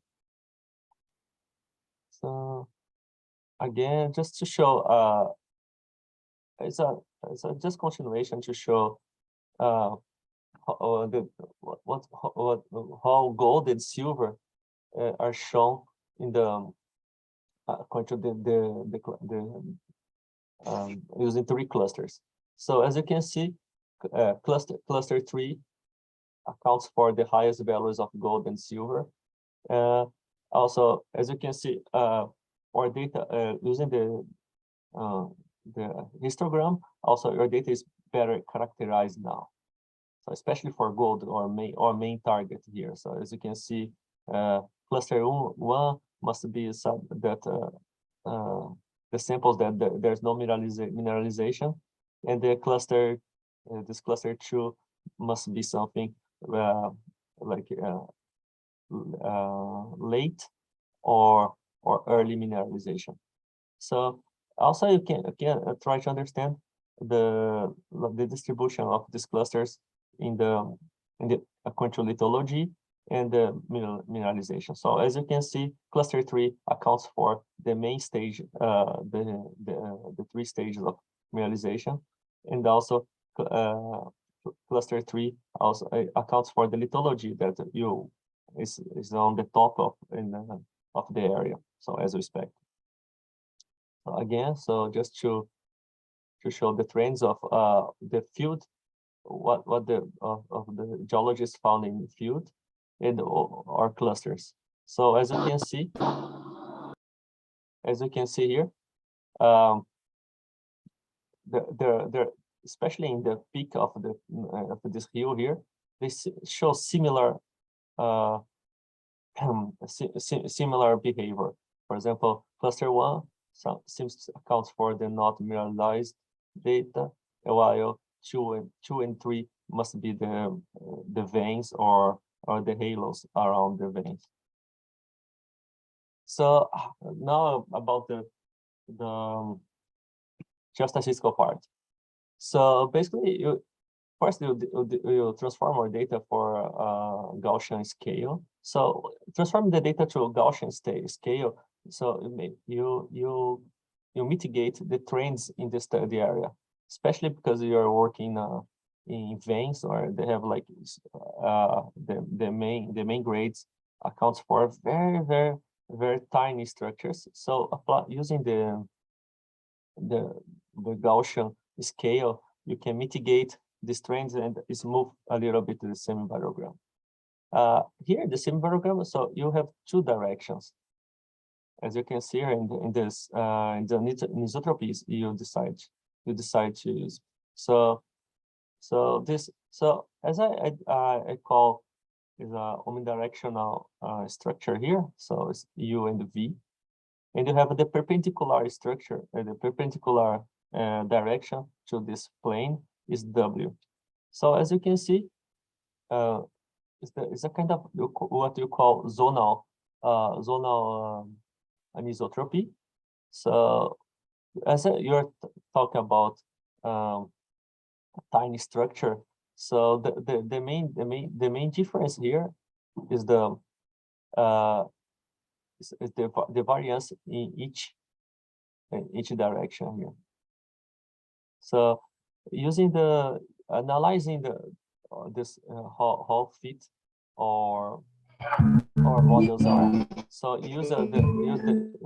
So again, just to show, it's a just continuation to show how gold and silver are shown in the according to using 3 clusters. So as you can see, cluster 3 accounts for the highest values of gold and silver. Also, as you can see, our data using the histogram, also your data is better characterized now. So especially for gold, our main target here. So as you can see, cluster 1 must be the samples that there's no mineralization, and the cluster, this cluster 2 must be something like late or early mineralization. So also you can try to understand the distribution of these clusters in the according to lithology and the mineralization. So as you can see, cluster 3 accounts for the main stage, the 3 stages of mineralization, and also cluster 3 also accounts for the lithology that is on the top of the area. So as we expect. So again, so just to show the trends of the field, what the geologists found in the field and our clusters. So as you can see here, especially in the peak of this hill here, they show similar similar behavior. For example, cluster 1 seems to account for the not mineralized data, while 2 and 3 must be the veins or the halos around the veins. So now about the geostatistical part. So basically, you transform our data for Gaussian scale. So transform the data to a Gaussian scale. So you mitigate the trends in the study area, especially because you are working in veins, or they have like the main grades accounts for very tiny structures. So using the Gaussian scale, you can mitigate these trends and smooth a little bit to the semi-variogram. Here in the semi-variogram, so you have 2 directions. As you can see here in the anisotropies, you decide to use. So as I call is a omnidirectional structure here. So it's U and V, and you have the perpendicular structure, the perpendicular direction to this plane is W. So as you can see, it's a kind of what you call zonal anisotropy. So as you're talking about a tiny structure, so the main difference here is the variance in each direction here. So using analyzing this how fit or models are. So use the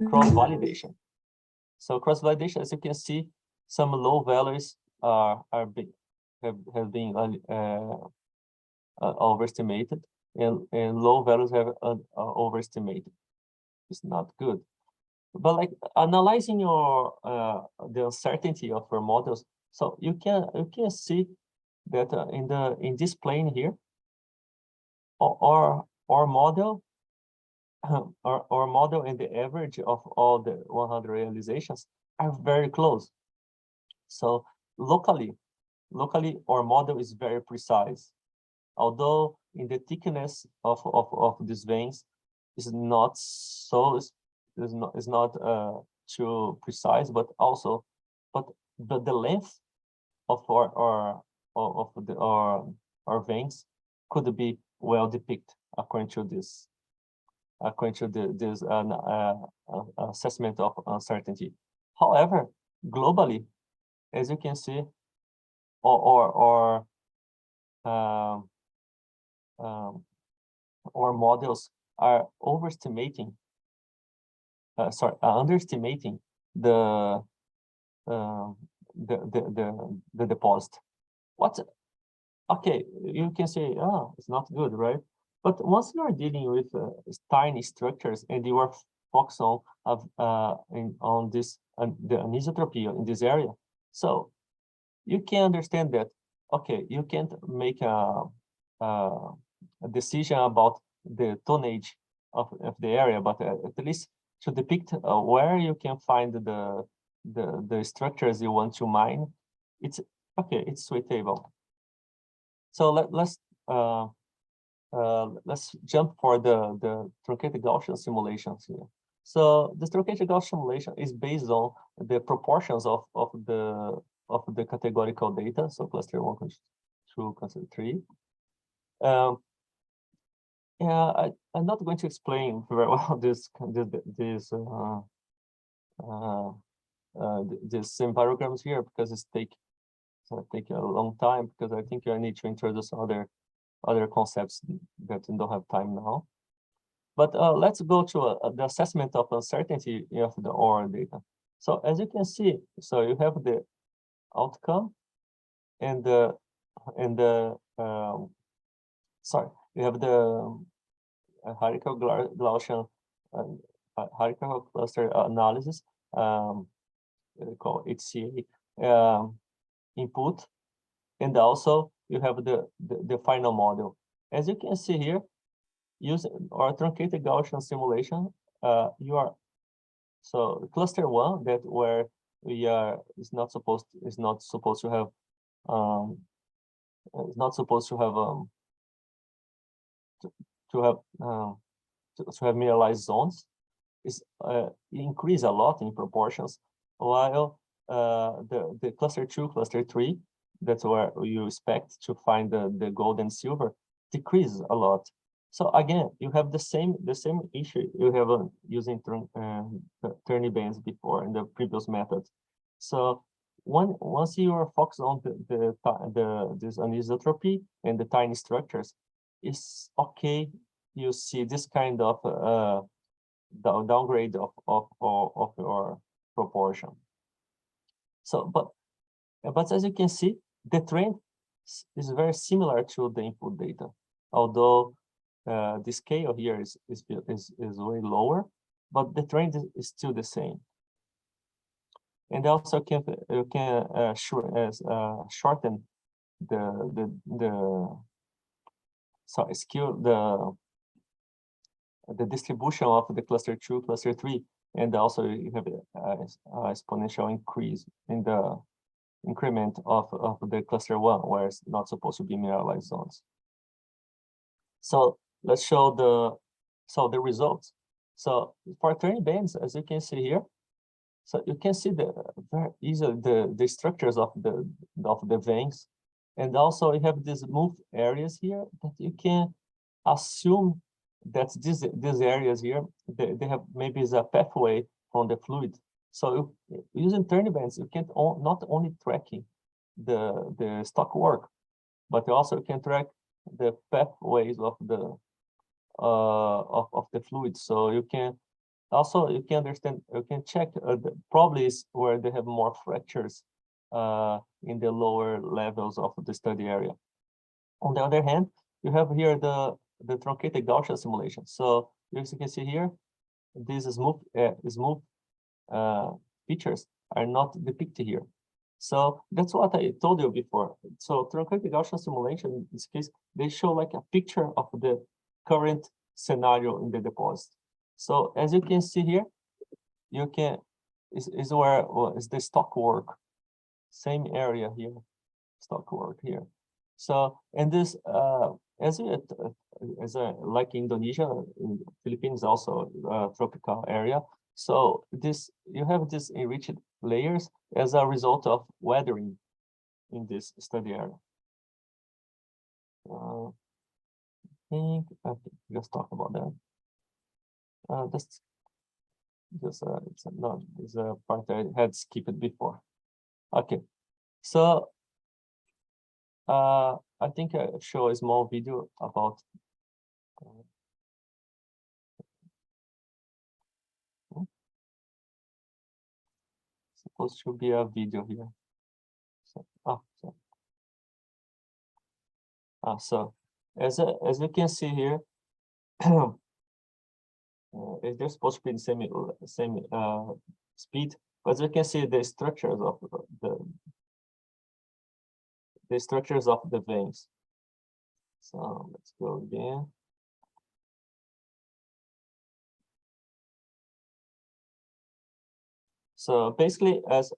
cross validation. So cross validation, as you can see, some low values have been overestimated, and low values have overestimated. It's not good. But like analyzing the uncertainty of your models, so you can see that in this plane here, our model our model and the average of all the 100 realizations are very close. So locally our model is very precise, although in the thickness of these veins is not too precise, but the length of our veins could be well depicted according to this assessment of uncertainty. However, globally, as you can see, our models are underestimating the deposit. Okay, you can say, oh, it's not good, right? But once you are dealing with tiny structures and you are focused on this the anisotropy in this area, so you can understand that, okay, you can't make a decision about the tonnage of the area, but at least to depict where you can find the structures you want to mine, it's okay, it's suitable. So let's jump for the truncated Gaussian simulations here. So the truncated Gaussian simulation is based on the proportions of the categorical data. So cluster 1, cluster 2, cluster 3. Yeah, I'm not going to explain very well these same parograms here because it's take a long time, because I think I need to introduce other concepts that don't have time now. But let's go to the assessment of uncertainty of the OR data. So as you can see, so you have the outcome and you have the hierarchical Gaussian hierarchical cluster analysis, called HCA input, and also you have the final model. As you can see here, using our truncated Gaussian simulation, so cluster 1, that where we are is not supposed to have mineralized zones, is increase a lot in proportions, while the cluster 2, cluster 3, that's where you expect to find the gold and silver, decreases a lot. So again, you have the same issue you have using Turney bands before in the previous method. So once you are focused on this anisotropy and the tiny structures, it's okay. You see this kind of downgrade of your proportion. So, but as you can see, the trend is very similar to the input data, although the scale here is way lower, but the trend is still the same. And also you can shorten the distribution of the cluster 2, cluster 3, and also you have exponential increase in the increment of the cluster 1, where it's not supposed to be mineralized zones. So let's show the results. So for Turney bands, as you can see here, so you can see very easily the structures of the veins, and also you have these smooth areas here that you can assume that these areas here they have maybe is a pathway from the fluid. So using Turney bands, you can not only tracking the stock work, but you also can track the pathways of the fluid. So you can understand, you can check probably is where they have more fractures in the lower levels of the study area. On the other hand, you have here the truncated Gaussian simulation. So as you can see here, these smooth features are not depicted here. So that's what I told you before. So truncated Gaussian simulation, in this case, they show like a picture of the current scenario in the deposit. So as you can see here, you can is where is the stock work, same area here, stock work here. So and this like Indonesia, in Philippines also tropical area. So this you have this enriched layers as a result of weathering in this study area. I think just talk about that. That's just it's not is a part I had skipped before. Okay, so I think I show a small video about supposed to be a video here. So, so as you can see here, they're supposed to be the same speed, but as you can see the structures of the veins. So let's go again. So basically, as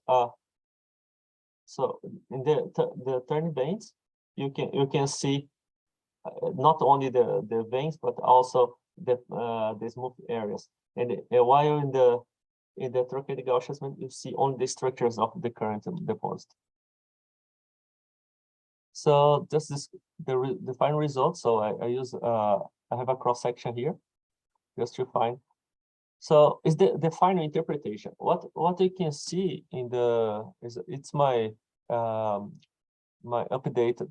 so in the turning veins, you can see not only the veins but also the smooth areas. And while in the truncated Gaussian, you see only the structures of the current deposit. So this is the final result. So I use I have a cross section here just to find. So is the final interpretation. What you can see in the it's my my updated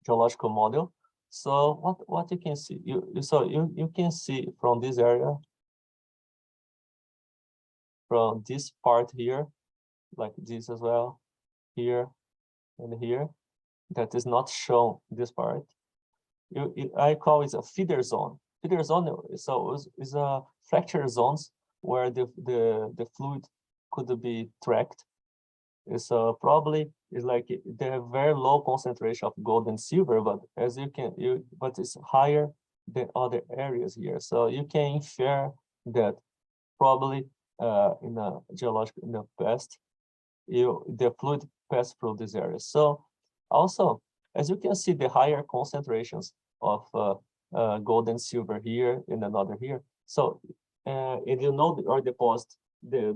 geological model. So what you can see, you can see from this area, from this part here, like this as well, here and here, that is not shown this part. I call it a feeder zone. Feeder zone is a fracture zones where the fluid could be tracked. So probably it's like they have very low concentration of gold and silver, but as but it's higher than other areas here. So you can infer that probably in the geological in the past, the fluid passed through this area. So also, as you can see, the higher concentrations of gold and silver here and another here. So if you know or deposit the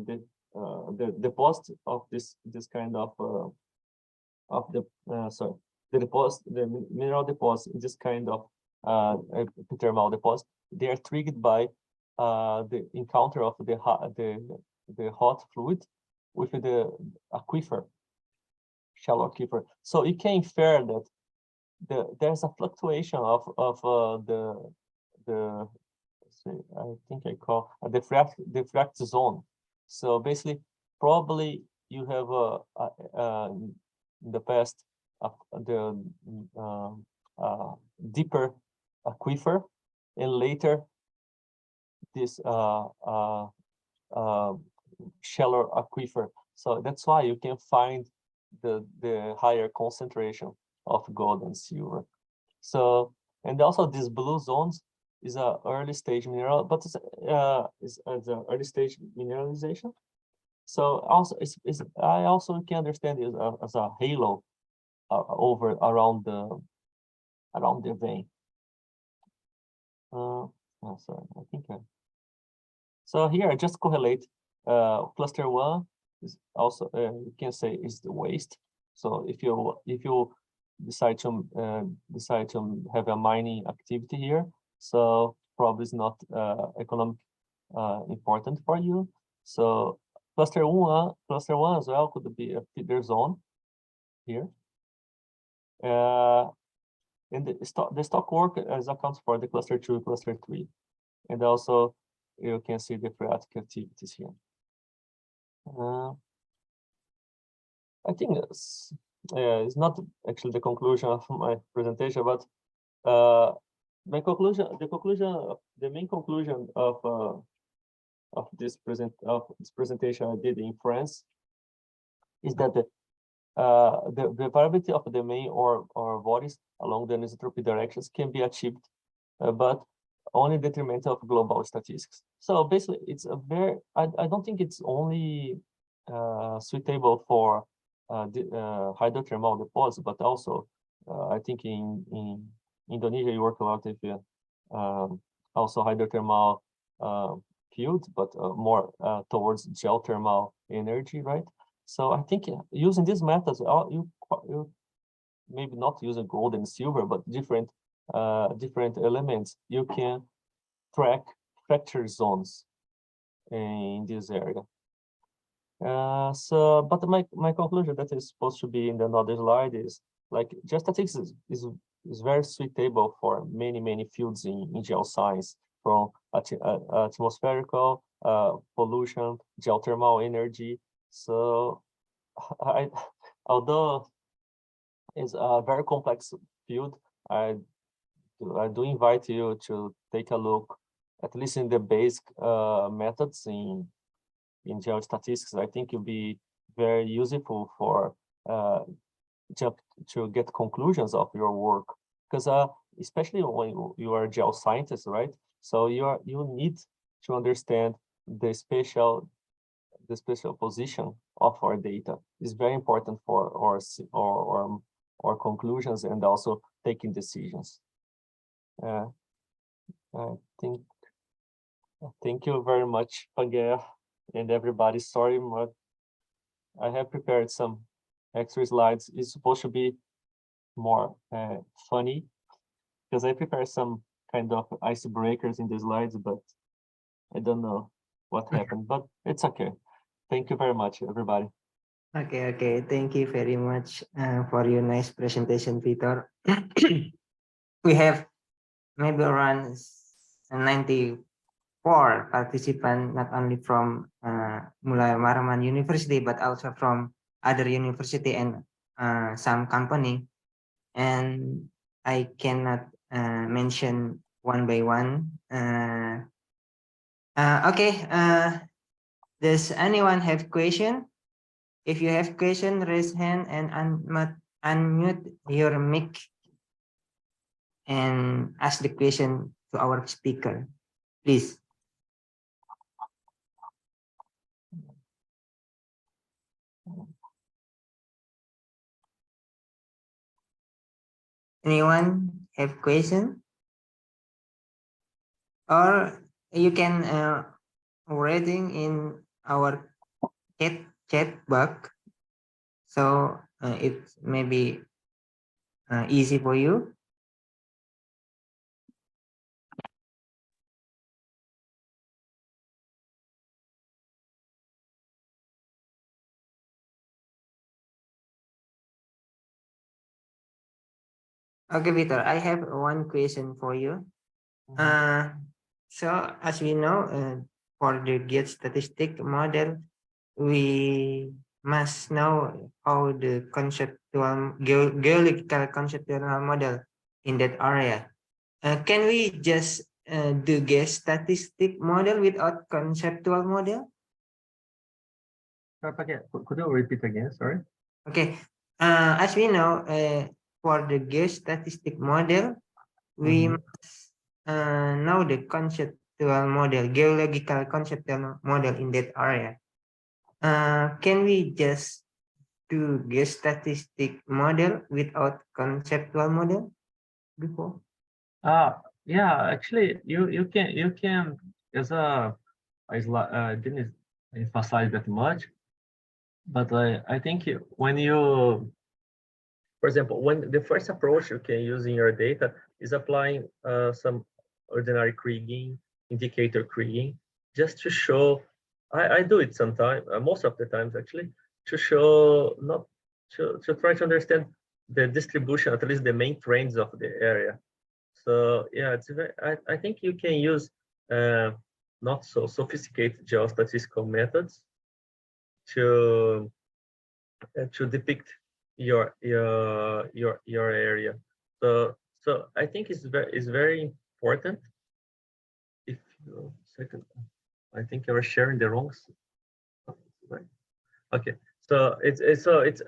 deposit of this kind of the mineral deposit, this kind of thermal deposit, they are triggered by the encounter of the hot fluid with the aquifer, shallow aquifer. So you can infer that there's a fluctuation of I think I call the fract zone. So basically, probably you have in the past the deeper aquifer, and later this shallow aquifer. So that's why you can find the higher concentration of gold and silver. So and also these blue zones is a early stage mineral, but it's an early stage mineralization. So also I also can understand it as a halo around the vein. Sorry, I think so here I just correlate cluster 1 is also you can say is the waste. So if you decide to have a mining activity here, so probably is not economic important for you. So cluster 1 as well could be a feeder zone here. And the stock work as accounts for the cluster 2, cluster 3, and also you can see the phreatic activities here. I think it's not actually the conclusion of my presentation, but the main conclusion of this presentation I did in France is that the variability of the main or bodies along the anisotropy directions can be achieved, but only in detriment of global statistics. So basically, it's a very, I don't think it's only suitable for hydrothermal deposits, but also I think in Indonesia you work a lot with also hydrothermal fields, but more towards geothermal energy, right? So I think using these methods, you maybe not using gold and silver, but different elements, you can track fracture zones in this area. But my conclusion that is supposed to be in another slide is like geostatistics is very suitable for many fields in geoscience, from atmospherical pollution, geothermal energy. So although it's a very complex field, I do invite you to take a look, at least in the basic methods in geostatistics. I think it'll be very useful for to get conclusions of your work, because especially when you are a geoscientist, right? So you need to understand the spatial position of our data. Is very important for our conclusions and also taking decisions. I think. Thank you very much, Pagea, and everybody. Sorry, but I have prepared some extra slides. It's supposed to be more funny, because I prepared some kind of icebreakers in the slides, but I don't know what happened, but it's okay. Thank you very much, everybody. Okay. Thank you very much for your nice presentation, Vitor. We have maybe around 94 participants, not only from Mulawarman University, but also from other university and some company. And I cannot mention one by one. Okay. Does anyone have question? If you have question, raise hand and unmute your mic and ask the question to our speaker, please. Anyone have question? Or you can writing in our chat box, so it may be easy for you. Okay, Vitor, I have one question for you. So as we know, for the geostatistic model, we must know how the conceptual geological conceptual model in that area. Can we just do geostatistic model without conceptual model? Could you repeat again? Sorry. Okay. As we know, for the geostatistic model, we must know the conceptual model, geological conceptual model in that area. Can we just do geostatistic model without conceptual model before? Yeah, actually, you can as I didn't emphasize that much, but I think when you, for example, when the first approach you can use in your data is applying some ordinary kriging, indicator kriging, just to show. I do it sometimes, most of the times actually, to show, not to try to understand the distribution, at least the main trends of the area. So yeah, it's very, I think you can use not so sophisticated geostatistical methods to depict your area. So I think it's very important. If you second, I think you are sharing the wrong. Right. Okay. So it's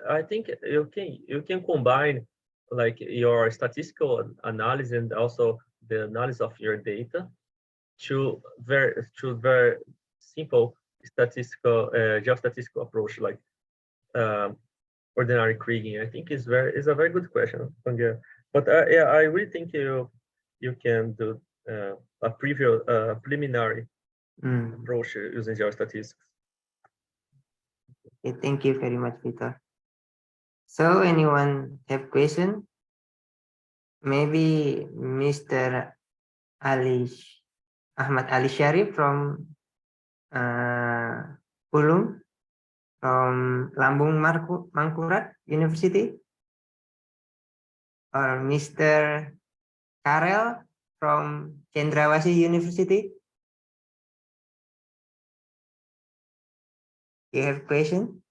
I think you can combine like your statistical analysis and also the analysis of your data to very simple statistical geostatistical approach like um, ordinary kriging. I think is a very good question, Pangia. But yeah, I really think you can do a preliminary approach using geostatistics. Okay, thank you very much, Vitor. So anyone have question? Maybe Mr. Ali Ahmad Ali Sharif from Ulum from Lambung Mangkurat University, or Mr. Karel from Cendrawasih University. You have question?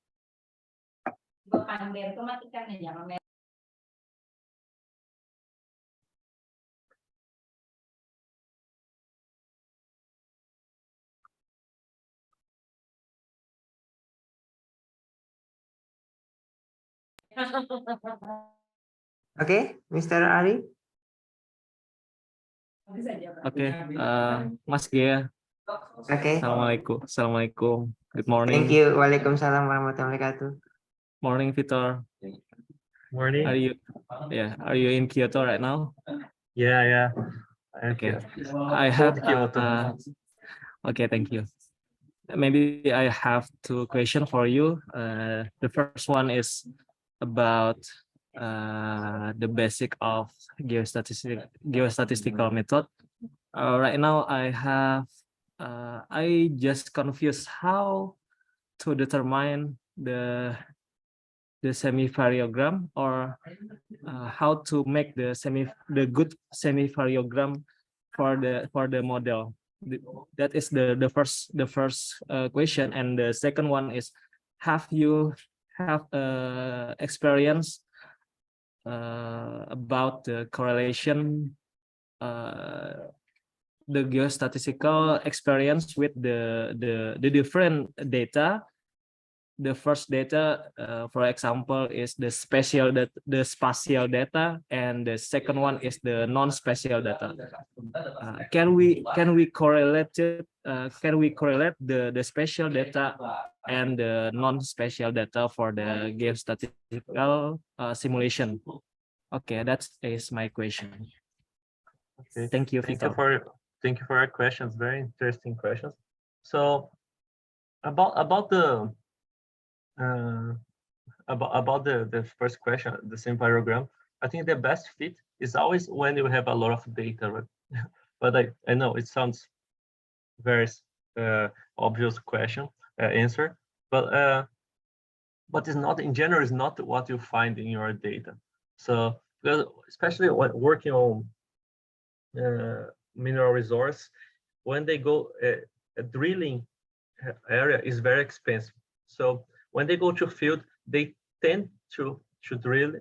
Okay, Mr. Ari. Oke, Mas Gia. Okay. Assalamualaikum. Good morning. Thank you. Waalaikumsalam warahmatullahi wabarakatuh. Morning, Vitor. Morning. Are you in Kyoto right now? Yeah. Okay. I have Kyoto. Okay, thank you. Maybe I have two questions for you. The first one is about the basic of geostatistical method. Right now, I just confused how to determine the semi-variogram, or how to make the good semi-variogram for the model. That is the first question, and the second one is, have you experience about the correlation, the geostatistical experience with the different data? The first data, for example, is the spatial data, and the second one is the non-spatial data. Can we correlate it? Can we correlate the spatial data and the non-spatial data for the geostatistical simulation? Okay, that is my question. Okay. Thank you, Thank Vitor. you for your questions. Very interesting questions. So about the first question, the semi-variogram, I think the best fit is always when you have a lot of data, right? But I know it sounds very obvious answer, but it's not, in general, is not what you find in your data. So especially when working on mineral resource, when they go drilling area is very expensive. So when they go to field, they tend to drill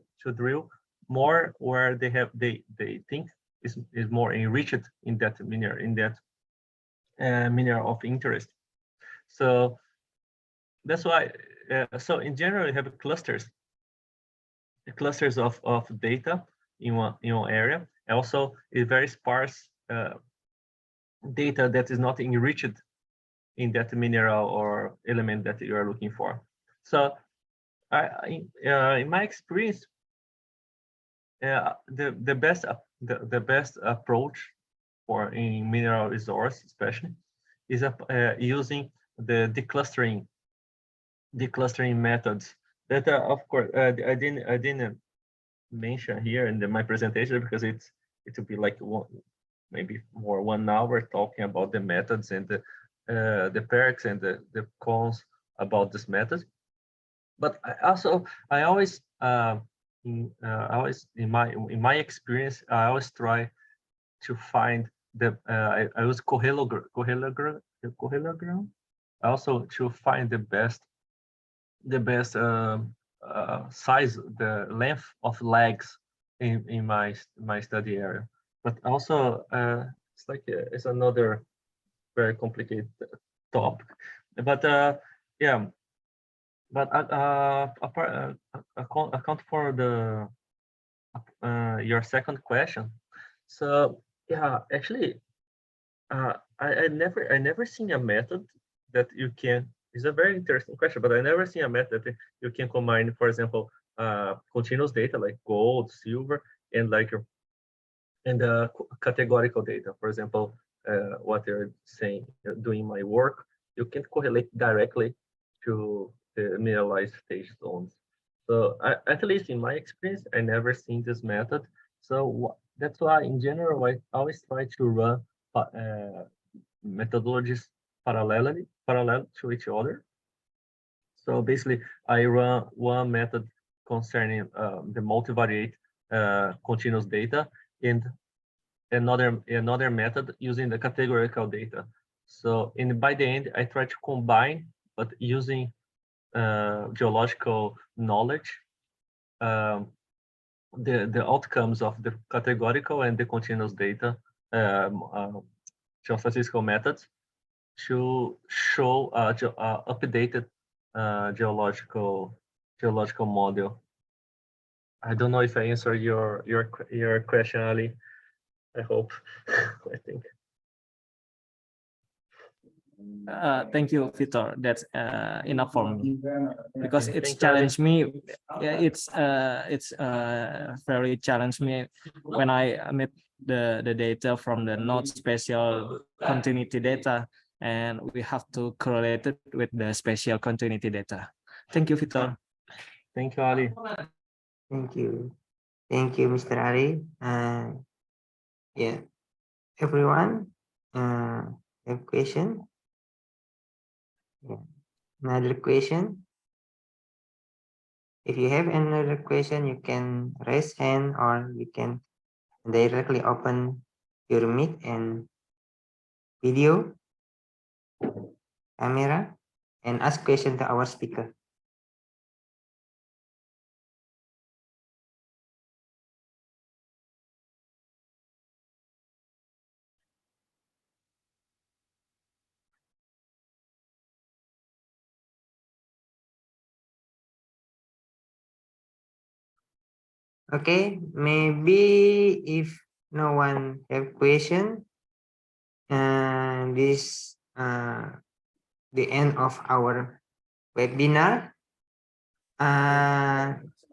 more where they think is more enriched in that mineral of interest. So that's why. So in general, you have clusters of data in one area. Also, a very sparse data that is not enriched in that mineral or element that you are looking for. So in my experience, the best approach for in mineral resource especially is using the declustering methods that of course I didn't mention here in my presentation because it will be like maybe more 1 hour talking about the methods and the perks and the cons about this method. But I always in my experience, I always try to find I use correlogram also to find the best size, the length of legs in my study area. But also it's like it's another very complicated topic. But yeah, but account for the your second question. So yeah, actually, I never seen a method that you can. It's a very interesting question, but I never seen a method that you can combine, for example, continuous data like gold, silver, and like your categorical data. For example, what you're saying, doing my work, you can correlate directly to the mineralized stage zones. So at least in my experience, I never seen this method. So that's why in general, I always try to run methodologies parallel to each other. So basically, I run one method concerning the multivariate continuous data and another method using the categorical data. So by the end, I try to combine, but using geological knowledge, the outcomes of the categorical and the continuous data geostatistical methods to show updated geological model. I don't know if I answered your question, Ali. I hope. I think. Thank you, Vitor. That's enough for me because it's Thank you, challenged me. Yeah, it's very challenged me when I met the data from the not spatial continuity data, and we have to correlate it with the spatial continuity data. Thank you, Vitor. Thank you, Ali. Thank you, Mr. Ali. Yeah, everyone, have question? Yeah. Another question? If you have another question, you can raise hand or you can directly open your mic and video camera and ask question to our speaker. Okay, maybe if no one have question, this the end of our webinar.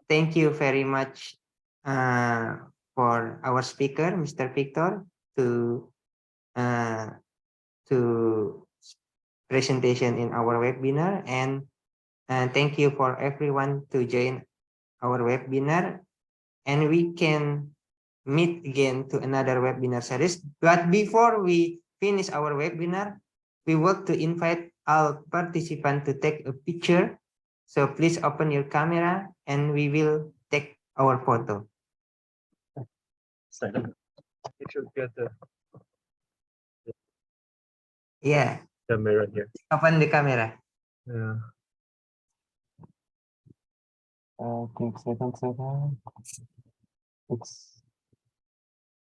Thank you very much for our speaker, Mr. Victor, to presentation in our webinar, and thank you for everyone to join our webinar, and we can meet again to another webinar series. But before we finish our webinar, we want to invite all participants to take a picture. So please open your camera and we will take our photo. Second. You should get the Yeah, camera here. open the camera. Yeah. I think second. It's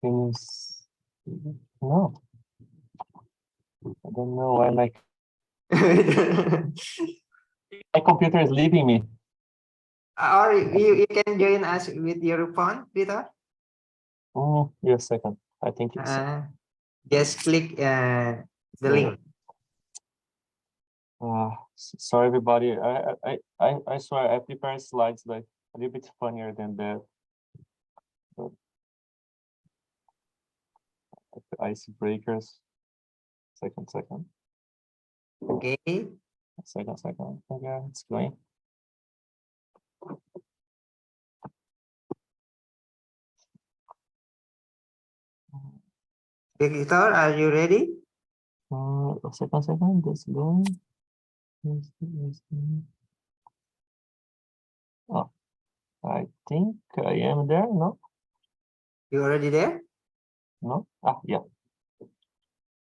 finished. No, I don't know why my computer is leaving me. Or you can join us with your phone, Vitor. Yes, second. I think it's Just click the link. sorry everybody. I swear I prepared slides like a little bit funnier than that. But the icebreakers. Second. Okay. Second. Okay, it's going. Victor, are you ready? Second, that's going. Oh, I think I am there. No? You already there? No? Yeah.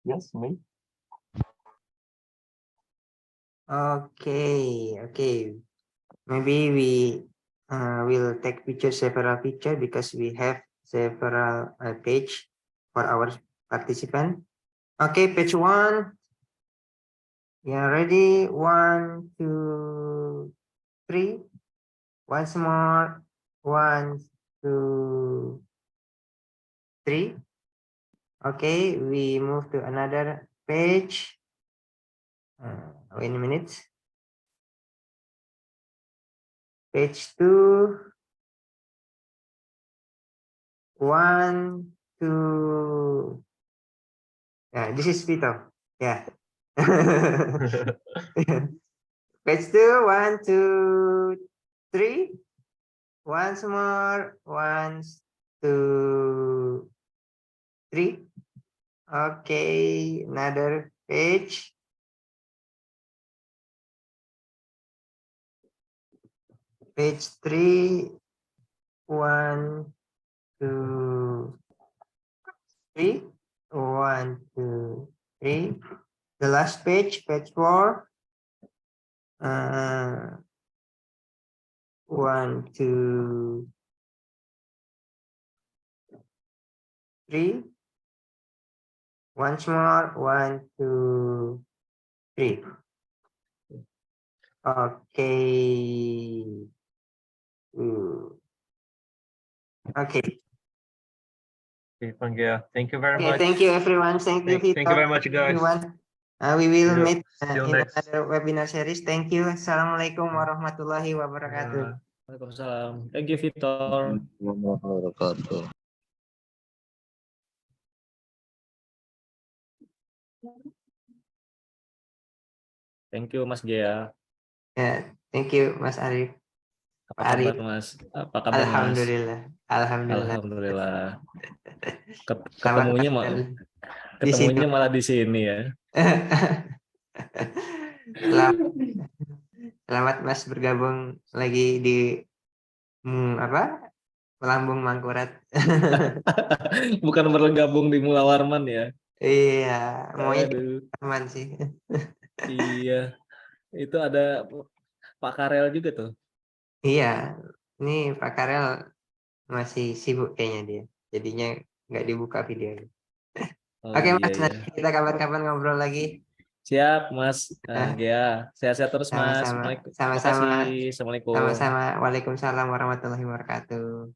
Yes, me. Okay. Maybe we will take several pictures because we have several page for our participant. Okay, page 1. Yeah, ready? 1, 2, 3. Once more. 1, 2, 3. Okay, we move to another page. Wait a minute. Page 2. 1, 2. This is Vitor. Yeah. Page 2. 1, 2, 3. Once more. 1, 2, 3. Okay, another page. Page 3. 1, 2, 3. 1, 2, 3. The last page, page 4. 1, 2, 3. Once more. 1, 2, 3. Okay. Okay. Okay, Pangea, thank you very Okay. much. Thank you, everyone. Thank you, Thank you very Vitor. much, guys. Everyone. We will meet See you in next. another webinar series. Thank you. Assalamualaikum warahmatullahi wabarakatuh. Waalaikumsalam. Thank you, Vitor. Thank you, Mas Gea. Thank you, Mas Arif. Apa kabar, Arif. Mas? Apa kabar, Mas? Alhamdulillah. Alhamdulillah. Alhamdulillah. Selamat Ketemunya datang di ketemunya sini. malah di sini ya. Selamat, selamat Mas bergabung lagi di apa? Melambung Mangkurat. Bukan bergabung di Mulawarman ya. Iya, maunya Aduh, teman sih. iya. Itu ada Pak Karel juga tuh. Iya, ini Pak Karel masih sibuk kayaknya dia. Jadinya nggak dibuka videonya. Oh Oke iya Mas, iya. nanti kita kapan-kapan ngobrol lagi. Siap, Mas Eh, Gea. Sehat-sehat terus, Mas. Sama-sama. Terima Sama-sama. kasih. Assalamualaikum. Sama-sama. Waalaikumsalam warahmatullahi wabarakatuh.